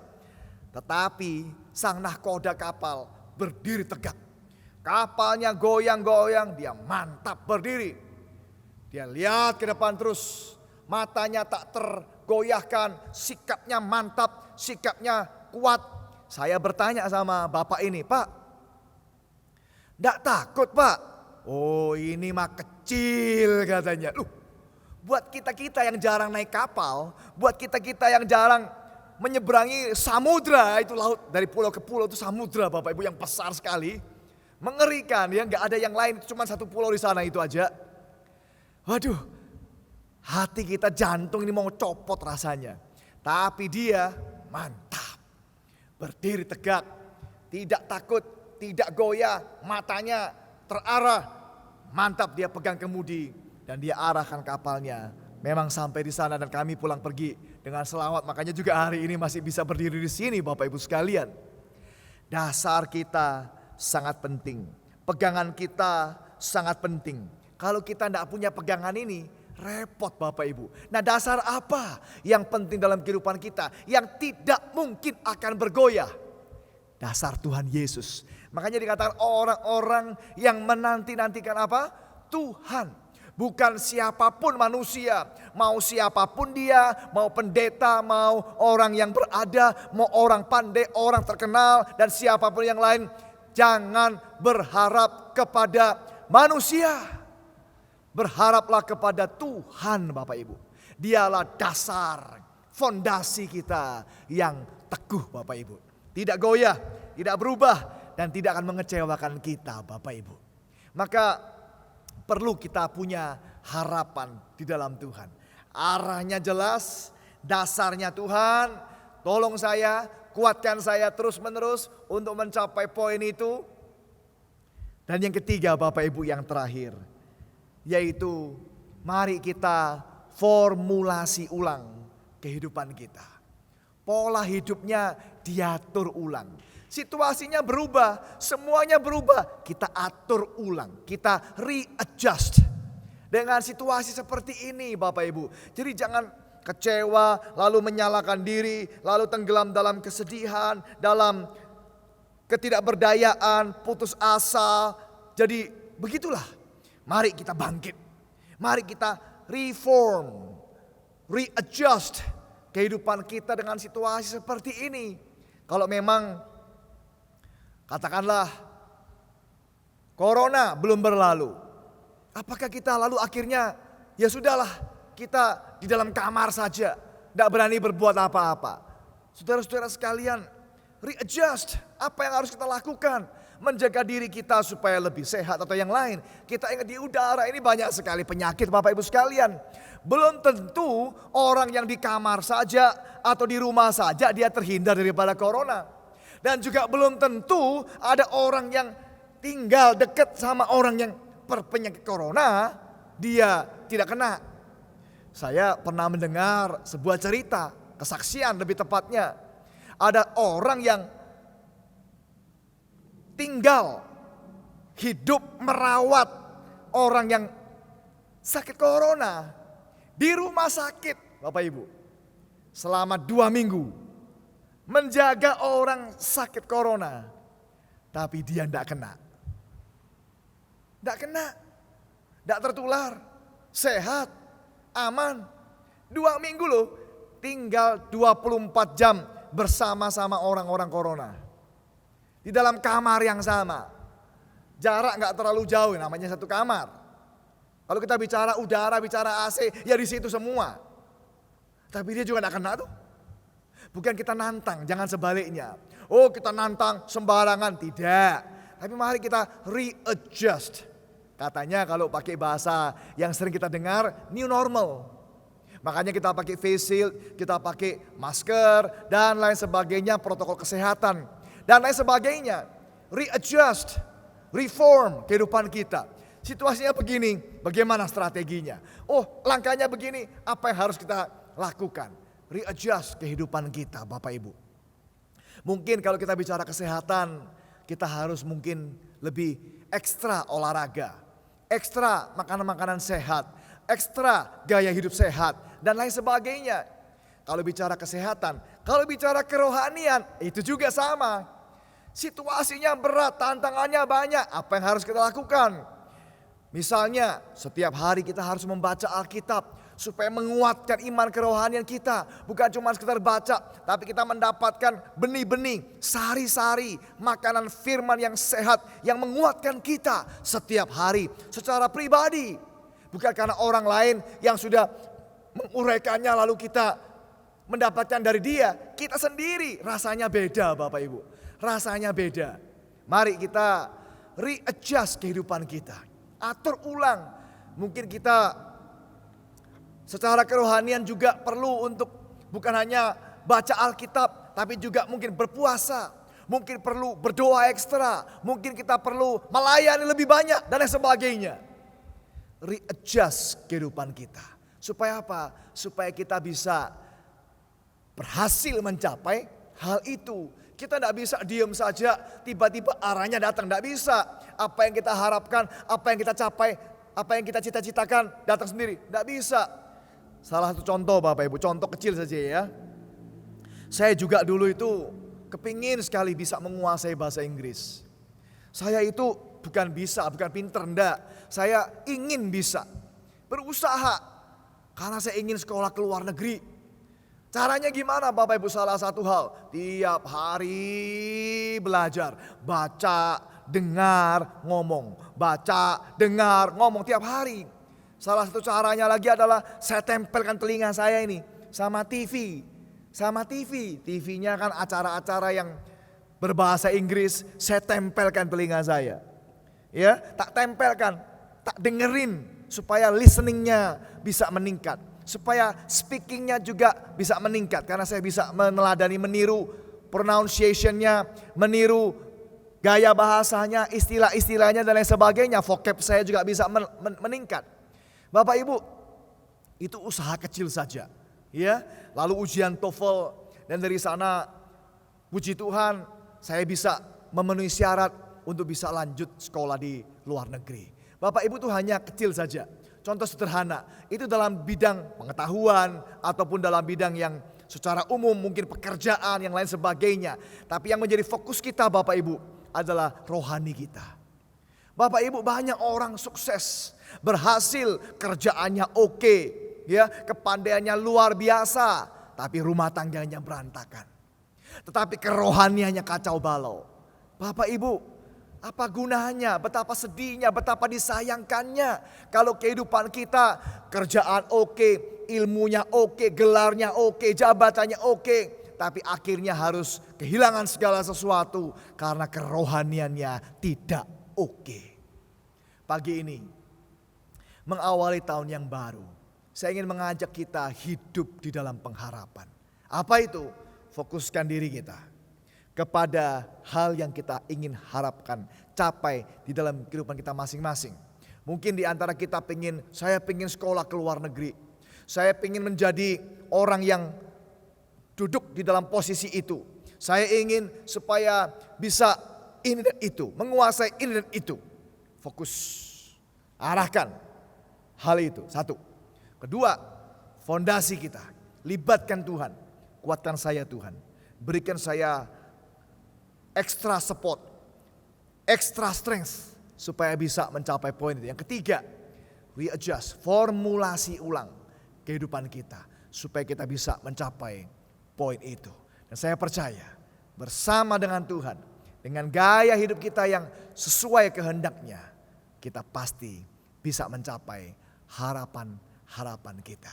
Tetapi sang nahkoda kapal berdiri tegak. Kapalnya goyang-goyang, dia mantap berdiri. Dia lihat ke depan terus, matanya tak tergoyahkan, sikapnya mantap, sikapnya kuat. Saya bertanya sama bapak ini, Pak, enggak takut Pak? Oh ini mah kecil katanya. Buat kita-kita yang jarang naik kapal, buat kita-kita yang jarang menyeberangi samudra, itu laut dari pulau ke pulau itu samudra Bapak Ibu yang besar sekali. Mengerikan ya, nggak ada yang lain, cuma satu pulau di sana itu aja. Waduh, hati kita jantung ini mau copot rasanya. Tapi dia mantap, berdiri tegak, tidak takut, tidak goyah, matanya terarah. Mantap dia pegang kemudi dan dia arahkan kapalnya. Memang sampai di sana dan kami pulang pergi dengan selamat. Makanya juga hari ini masih bisa berdiri di sini Bapak Ibu sekalian. Dasar kita sangat penting. Pegangan kita sangat penting. Kalau kita tidak punya pegangan ini, repot Bapak Ibu. Nah dasar apa yang penting dalam kehidupan kita yang tidak mungkin akan bergoyah? Dasar Tuhan Yesus. Makanya dikatakan orang-orang yang menanti-nantikan apa? Tuhan. Bukan siapapun manusia, mau siapapun dia, mau pendeta, mau orang yang berada, mau orang pandai, orang terkenal, dan siapapun yang lain. Jangan berharap kepada manusia. Berharaplah kepada Tuhan Bapak Ibu. Dialah dasar, fondasi kita yang teguh Bapak Ibu. Tidak goyah, tidak berubah, dan tidak akan mengecewakan kita Bapak Ibu. Maka perlu kita punya harapan di dalam Tuhan. Arahnya jelas, dasarnya Tuhan. Tolong saya, kuatkan saya terus-menerus untuk mencapai poin itu. Dan yang ketiga Bapak Ibu yang terakhir, yaitu mari kita formulasi ulang kehidupan kita. Pola hidupnya diatur ulang. Situasinya berubah, semuanya berubah. Kita atur ulang, kita readjust dengan situasi seperti ini Bapak Ibu. Jadi jangan kecewa, lalu menyalahkan diri, lalu tenggelam dalam kesedihan, dalam ketidakberdayaan, putus asa. Jadi begitulah. Mari kita bangkit. Mari kita reform, readjust kehidupan kita dengan situasi seperti ini. Kalau memang katakanlah corona belum berlalu, apakah kita lalu akhirnya ya sudahlah kita di dalam kamar saja, tidak berani berbuat apa-apa? Saudara-saudara sekalian, readjust apa yang harus kita lakukan, menjaga diri kita supaya lebih sehat atau yang lain. Kita ingat di udara ini banyak sekali penyakit Bapak Ibu sekalian. Belum tentu orang yang di kamar saja atau di rumah saja dia terhindar daripada corona. Dan juga belum tentu ada orang yang tinggal dekat sama orang yang berpenyakit corona, dia tidak kena. Saya pernah mendengar sebuah cerita, kesaksian lebih tepatnya. Ada orang yang tinggal hidup merawat orang yang sakit corona di rumah sakit, Bapak Ibu, selama 2 minggu menjaga orang sakit corona, tapi dia tidak kena, tidak tertular, sehat, aman. 2 minggu loh, tinggal 24 jam bersama-sama orang-orang corona. Di dalam kamar yang sama. Jarak gak terlalu jauh, namanya satu kamar. Kalau kita bicara udara, bicara AC, ya di situ semua. Tapi dia juga gak kena tuh. Bukan kita nantang, jangan sebaliknya. Oh kita nantang sembarangan, tidak. Tapi mari kita readjust. Katanya kalau pakai bahasa yang sering kita dengar, new normal. Makanya kita pakai face shield, kita pakai masker, dan lain sebagainya, protokol kesehatan, dan lain sebagainya. Readjust, reform kehidupan kita. Situasinya begini, bagaimana strateginya? Oh langkahnya begini, apa yang harus kita lakukan? Readjust kehidupan kita Bapak Ibu. Mungkin kalau kita bicara kesehatan, kita harus mungkin lebih ekstra olahraga, ekstra makanan-makanan sehat, ekstra gaya hidup sehat, dan lain sebagainya. Kalau bicara kesehatan, kalau bicara kerohanian, itu juga sama. Situasinya berat, tantangannya banyak, apa yang harus kita lakukan? Misalnya, setiap hari kita harus membaca Alkitab, supaya menguatkan iman kerohanian kita. Bukan cuma sekedar baca, tapi kita mendapatkan benih-benih, sari-sari, makanan firman yang sehat, yang menguatkan kita setiap hari secara pribadi. Bukan karena orang lain yang sudah menguraikannya lalu kita mendapatkan dari dia. Kita sendiri rasanya beda Bapak Ibu. Rasanya beda. Mari kita readjust kehidupan kita. Atur ulang. Mungkin kita secara kerohanian juga perlu untuk bukan hanya baca Alkitab, tapi juga mungkin berpuasa. Mungkin perlu berdoa ekstra. Mungkin kita perlu melayani lebih banyak dan lain sebagainya. Readjust kehidupan kita. Supaya apa? Supaya kita bisa berhasil mencapai hal itu. Kita tidak bisa diam saja, tiba-tiba arahnya datang. Tidak bisa. Apa yang kita harapkan, apa yang kita capai, apa yang kita cita-citakan datang sendiri. Tidak bisa. Salah satu contoh Bapak Ibu, contoh kecil saja ya. Saya juga dulu itu kepingin sekali bisa menguasai bahasa Inggris. Saya itu bukan bisa, bukan pinter, enggak. Saya ingin bisa, berusaha. Karena saya ingin sekolah ke luar negeri. Caranya gimana Bapak Ibu? Salah satu hal, tiap hari belajar. Baca, dengar, ngomong. Baca, dengar, ngomong tiap hari. Salah satu caranya lagi adalah saya tempelkan telinga saya ini sama TV. Sama TV. TV-nya kan acara-acara yang berbahasa Inggris, saya tempelkan telinga saya. Ya, tak tempelkan, tak dengerin supaya listeningnya bisa meningkat, supaya speakingnya juga bisa meningkat, karena saya bisa meneladani, meniru pronunciation-nya, meniru gaya bahasanya, istilah-istilahnya dan lain sebagainya. Vocab saya juga bisa meningkat. Bapak Ibu, itu usaha kecil saja, ya. Lalu ujian TOEFL, dan dari sana puji Tuhan saya bisa memenuhi syarat untuk bisa lanjut sekolah di luar negeri. Bapak Ibu, itu hanya kecil saja. Contoh sederhana, itu dalam bidang pengetahuan ataupun dalam bidang yang secara umum mungkin pekerjaan yang lain sebagainya. Tapi yang menjadi fokus kita Bapak Ibu adalah rohani kita. Bapak Ibu, banyak orang sukses, berhasil, kerjaannya oke, ya, kepandaiannya luar biasa, tapi rumah tangganya berantakan. Tetapi kerohaniannya kacau balau. Bapak Ibu, apa gunanya, betapa sedihnya, betapa disayangkannya kalau kehidupan kita kerjaan oke, ilmunya oke, gelarnya oke, jabatannya oke, tapi akhirnya harus kehilangan segala sesuatu karena kerohaniannya tidak oke. Pagi ini mengawali tahun yang baru, saya ingin mengajak kita hidup di dalam pengharapan. Apa itu? Fokuskan diri kita kepada hal yang kita ingin harapkan capai di dalam kehidupan kita masing-masing. Mungkin di antara kita saya pengen sekolah ke luar negeri. Saya pengen menjadi orang yang duduk di dalam posisi itu. Saya ingin supaya bisa ini dan itu, menguasai ini dan itu. Fokus, arahkan hal itu. Satu. Kedua, fondasi kita. Libatkan Tuhan. Kuatkan saya Tuhan. Berikan saya extra support, extra strength supaya bisa mencapai poin itu. Yang ketiga, readjust, formulasi ulang kehidupan kita supaya kita bisa mencapai poin itu. Dan saya percaya bersama dengan Tuhan, dengan gaya hidup kita yang sesuai kehendaknya, kita pasti bisa mencapai harapan-harapan kita.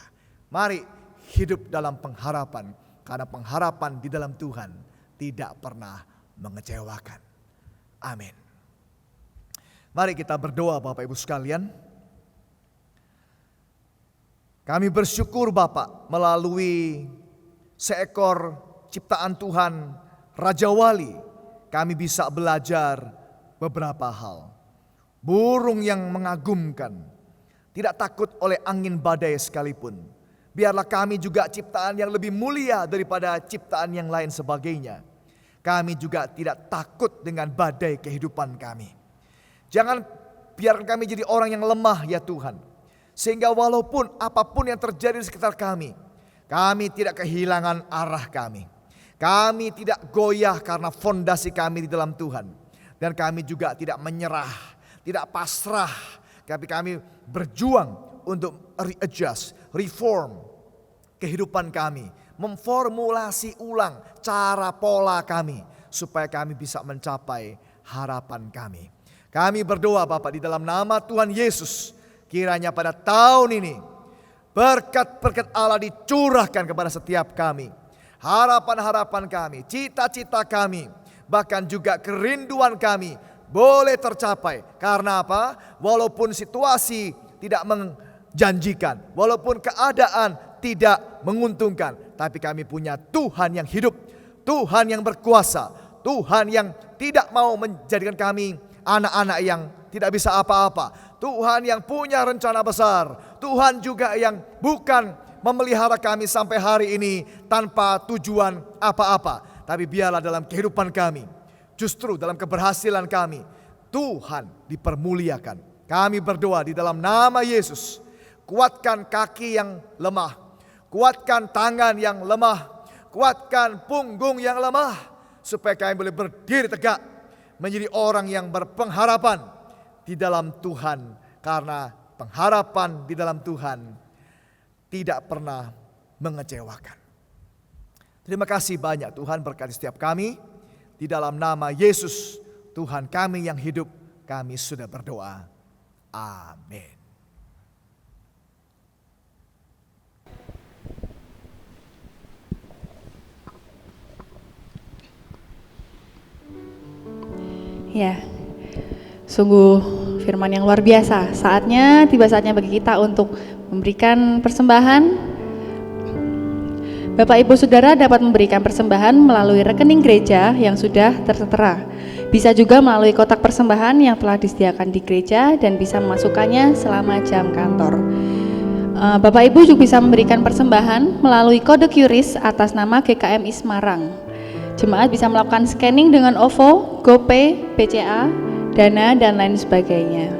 Mari hidup dalam pengharapan, karena pengharapan di dalam Tuhan tidak pernah mengecewakan. Amin. Mari kita berdoa Bapak Ibu sekalian. Kami bersyukur Bapak melalui seekor ciptaan Tuhan, Raja Wali, kami bisa belajar beberapa hal. Burung yang mengagumkan, tidak takut oleh angin badai sekalipun. Biarlah kami juga ciptaan yang lebih mulia daripada ciptaan yang lain sebagainya. Kami juga tidak takut dengan badai kehidupan kami. Jangan biarkan kami jadi orang yang lemah ya Tuhan. Sehingga walaupun apapun yang terjadi di sekitar kami tidak kehilangan arah kami. Kami tidak goyah karena fondasi kami di dalam Tuhan. Dan kami juga tidak menyerah, tidak pasrah. Tapi kami berjuang untuk readjust, reform kehidupan kami. Memformulasi ulang cara pola kami. Supaya kami bisa mencapai harapan kami. Kami berdoa Bapak di dalam nama Tuhan Yesus. Kiranya pada tahun ini berkat-berkat Allah dicurahkan kepada setiap kami. Harapan-harapan kami, cita-cita kami, bahkan juga kerinduan kami boleh tercapai. Karena apa? Walaupun situasi tidak menjanjikan, walaupun keadaan tidak menguntungkan, tapi kami punya Tuhan yang hidup, Tuhan yang berkuasa, Tuhan yang tidak mau menjadikan kami anak-anak yang tidak bisa apa-apa. Tuhan yang punya rencana besar. Tuhan juga yang bukan memelihara kami sampai hari ini tanpa tujuan apa-apa. Tapi biarlah dalam kehidupan kami, justru dalam keberhasilan kami, Tuhan dipermuliakan. Kami berdoa di dalam nama Yesus. Kuatkan kaki yang lemah. Kuatkan tangan yang lemah. Kuatkan punggung yang lemah. Supaya kami boleh berdiri tegak. Menjadi orang yang berpengharapan di dalam Tuhan. Karena pengharapan di dalam Tuhan tidak pernah mengecewakan. Terima kasih banyak Tuhan, berkati setiap kami. Di dalam nama Yesus Tuhan kami yang hidup, kami sudah berdoa. Amin. Ya, sungguh firman yang luar biasa. Tiba saatnya bagi kita untuk memberikan persembahan. Bapak Ibu Saudara dapat memberikan persembahan melalui rekening gereja yang sudah tertera. Bisa juga melalui kotak persembahan yang telah disediakan di gereja dan bisa memasukkannya selama jam kantor. Bapak Ibu juga bisa memberikan persembahan melalui kode QRIS atas nama GKMI Semarang. Jemaat bisa melakukan scanning dengan OVO, GoPay, BCA, Dana, dan lain sebagainya.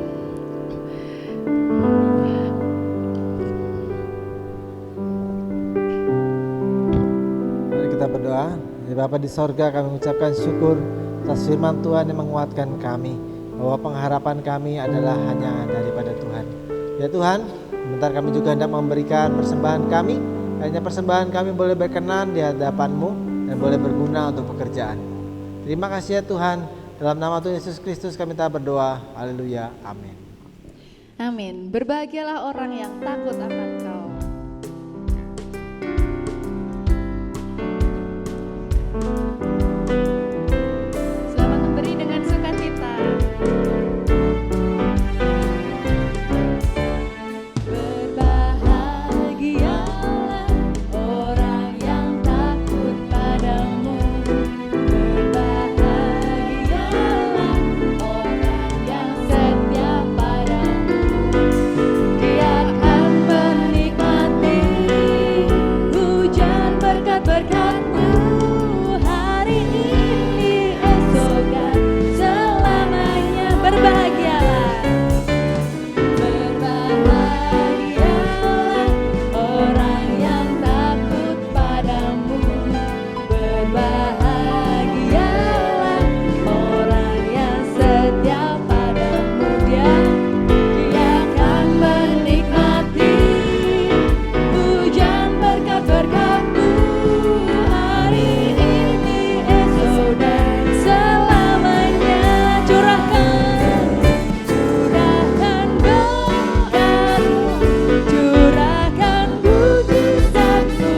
Mari kita berdoa. Ya Bapa di sorga, kami mengucapkan syukur atas firman Tuhan yang menguatkan kami. bahwa pengharapan kami adalah hanya daripada Tuhan. Ya Tuhan, sebentar kami juga hendak memberikan persembahan kami. Hanya persembahan kami boleh berkenan di hadapan-Mu dan boleh berguna untuk pekerjaan. Terima kasih ya Tuhan. Dalam nama Tuhan Yesus Kristus kami telah berdoa. Haleluya. Amin. Amin. Berbahagialah orang yang takut akan Kau. Selamat memberi dengan sukacita. Berbahagialah orang yang takut padamu. Berbahagialah orang yang setia padamu. Dia akan menikmati hujan berkat-berkat-Mu hari ini, esok dan selamanya. Berbahagialah. Berbahagialah orang yang takut padamu. Berbahagialah orang yang setia padamu. Dia akan menikmati hujan berkat-berkat-Mu hari ini, esok dan selamanya. Curahkan berkat-Mu, curahkan mujizat-Mu,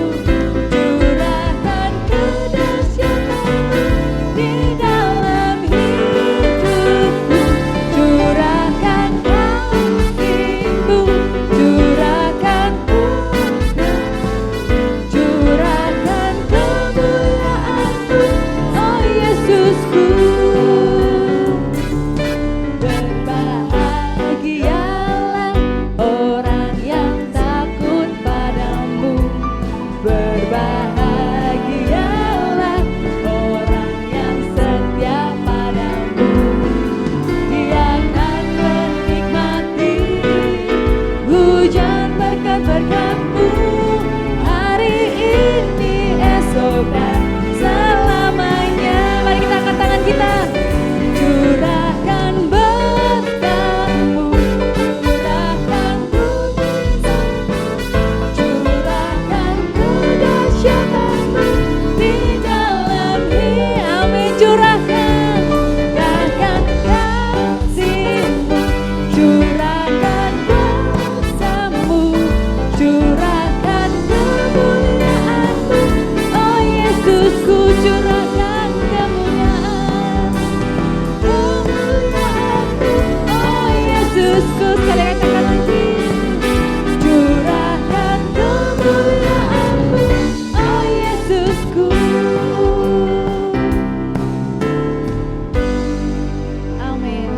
curahkan kedahsyatan-Mu di dalam hidupku. Curahkan kasih-Mu, curahkan kuasa, curahkan kemuliaan-Mu, oh Yesusku. Berbahagialah orang yang takut padamu. Berbahagialah orang yang setia padamu. Dia akan menikmati hujan berkat-berkat-Mu hari ini, esok dan selamanya. Mari kita angkat tangan kita. Curahkan berkat-Mu, curahkan mujizat-Mu, curahkan kedahsyatan-Mu di dalam hidup. Amin. Curahkan kasih-Mu, curahkan kuasa-Mu, curahkan kemuliaan-Mu, oh Yesusku. Curahkan kemuliaan, kemuliaan-Mu, oh Yesusku. Sekali katakan lagi. Curahkan kemuliaan-Mu, oh Yesusku. Amin.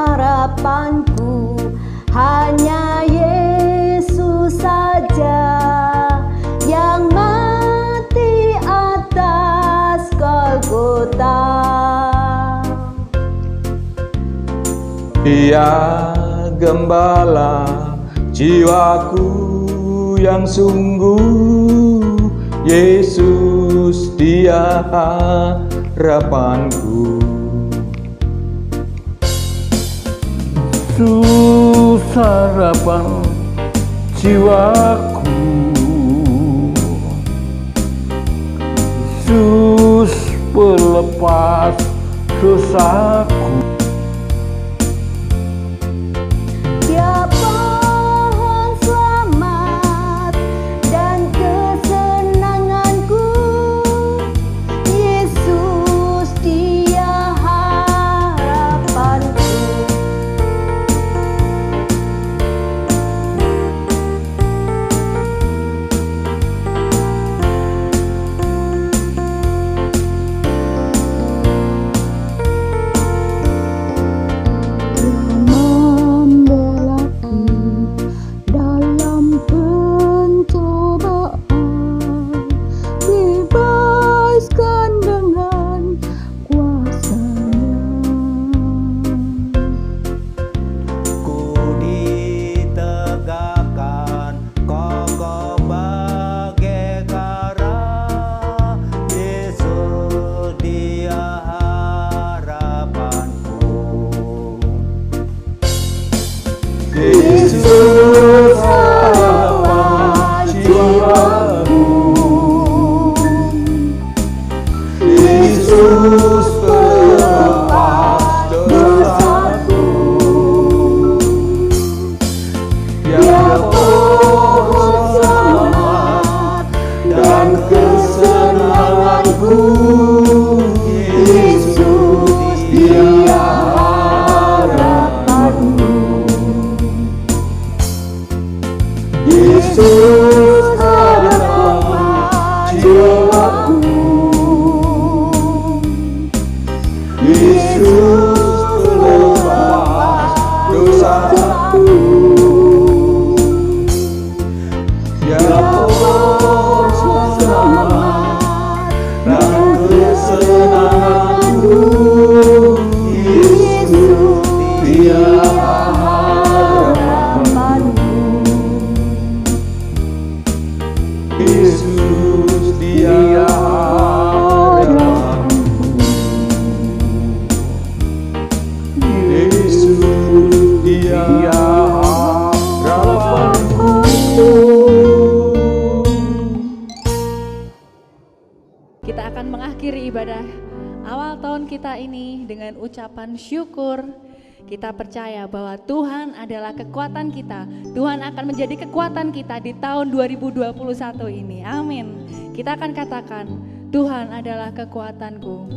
Pengharapanku hanya Yesus saja, yang mati atas Golgota. Dia gembala jiwaku yang sungguh, Yesus Dia harapanku. Yesus harapan jiwaku, Yesus pelepas dosaku. Dia pohon selamat dan kesenanganku, Yesus Dia harapanku. jiwaku. Yesus pelepas dosaku. Ya selamat dan kesenanganku. Yesus Dia harapanku. Yesus Dia harapanku. Yesus Dia harapanku. Kita akan mengakhiri ibadah awal tahun kita ini dengan ucapan syukur. Kita percaya bahwa Tuhan adalah kekuatan kita. Tuhan akan menjadi kekuatan kita di tahun 2021 ini. Amin. Kita akan katakan, Tuhan adalah kekuatanku.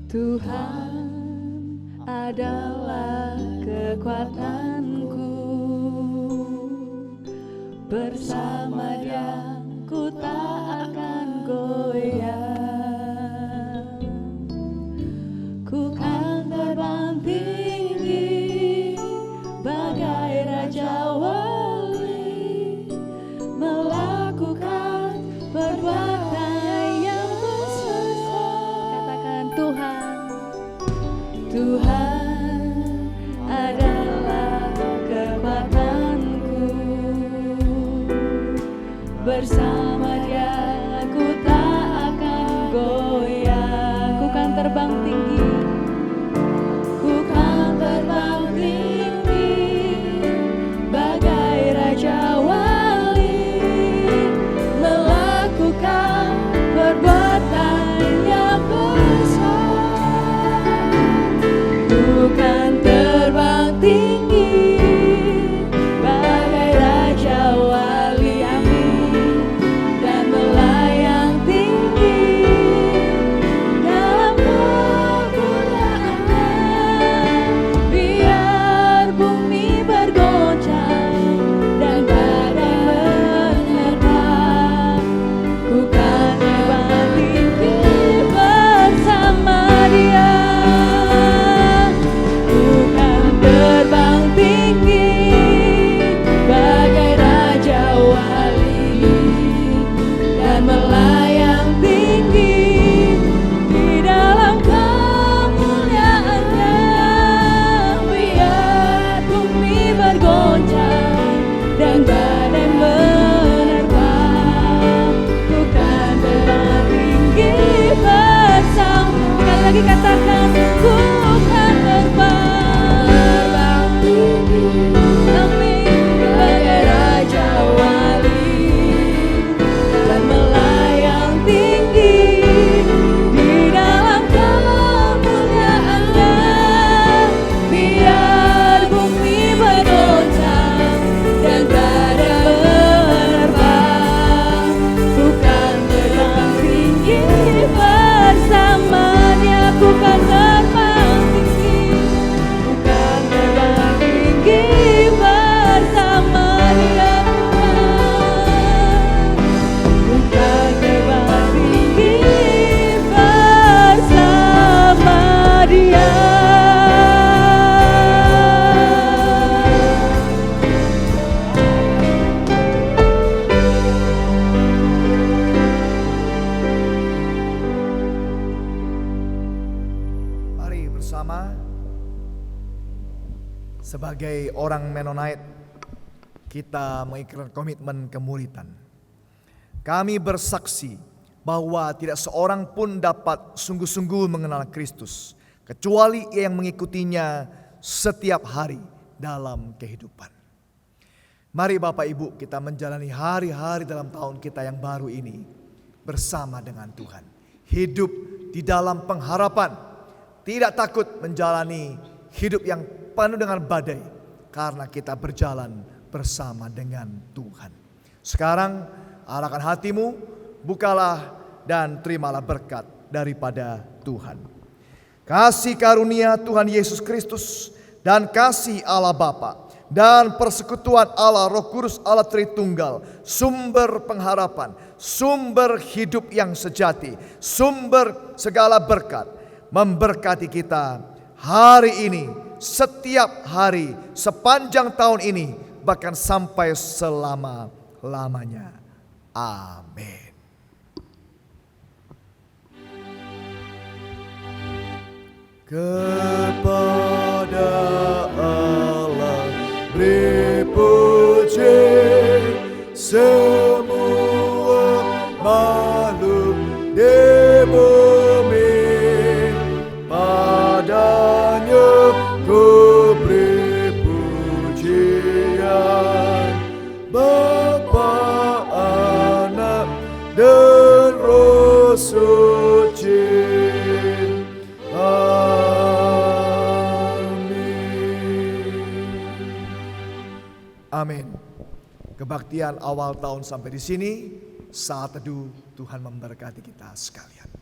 Tuhan adalah kekuatanku, bersama Dia ku tak akan goyah. Ku kan terbang tinggi bagai raja wali, melakukan perbuatan yang besar. Katakan Tuhan, Tuhan adalah kekuatanku, bersama Dia ku tak akan goyah. Ku kan terbang tinggi, ku kan terbang tinggi bagai raja wali, melakukan perbuatan yang besar. Bukan terbang tinggi bagai raja wali, amin, dan melayang tinggi dalam kemuliaan-Nya. Biar bumi bergoncang dan badai menerpa, ku kan terbang tinggi bersama Dia. Terbang tinggi bagai raja wali dan melayang tinggi di dalam kemuliaan-Nya. Biar bumi bergoncang dan badai menerpa, ku kan terbang tinggi bersama. Sekali lagi katakan, ku kan terbang. Amin, bagai raja wali dan melayang tinggi di dalam kemuliaan-Nya. Biar bumi bergoncang dan badai menerpa, ku kan terbang tinggi bersama Dia. Ku kan terbang tinggi, ku kan terbang tinggi bersama Dia. Ku kan terbang tinggi bersama Dia. Mari bersama sebagai orang Mennonite kita mengikrarkan komitmen kemuritan. Kami bersaksi bahwa tidak seorang pun dapat sungguh-sungguh mengenal Kristus kecuali yang mengikutinya setiap hari dalam kehidupan. Mari Bapak Ibu kita menjalani hari-hari dalam tahun kita yang baru ini bersama dengan Tuhan. Hidup di dalam pengharapan, tidak takut menjalani hidup yang penuh dengan badai karena kita berjalan bersama dengan Tuhan. Sekarang arahkan hatimu, bukalah dan terimalah berkat daripada Tuhan. kasih karunia Tuhan Yesus Kristus, dan kasih Allah Bapa, dan persekutuan Allah Roh Kudus Allah Tritunggal, sumber pengharapan, sumber hidup yang sejati, sumber segala berkat, memberkati kita hari ini, setiap hari, sepanjang tahun ini, bahkan sampai selama-lamanya. Amin. Kepada Allah beri puji semua makhluk di bumi, padanya ku beri pujian, Bapa, Anak, dan Roh Suci. Amin. Kebaktian awal tahun sampai di sini. Saat teduh, Tuhan memberkati kita sekalian.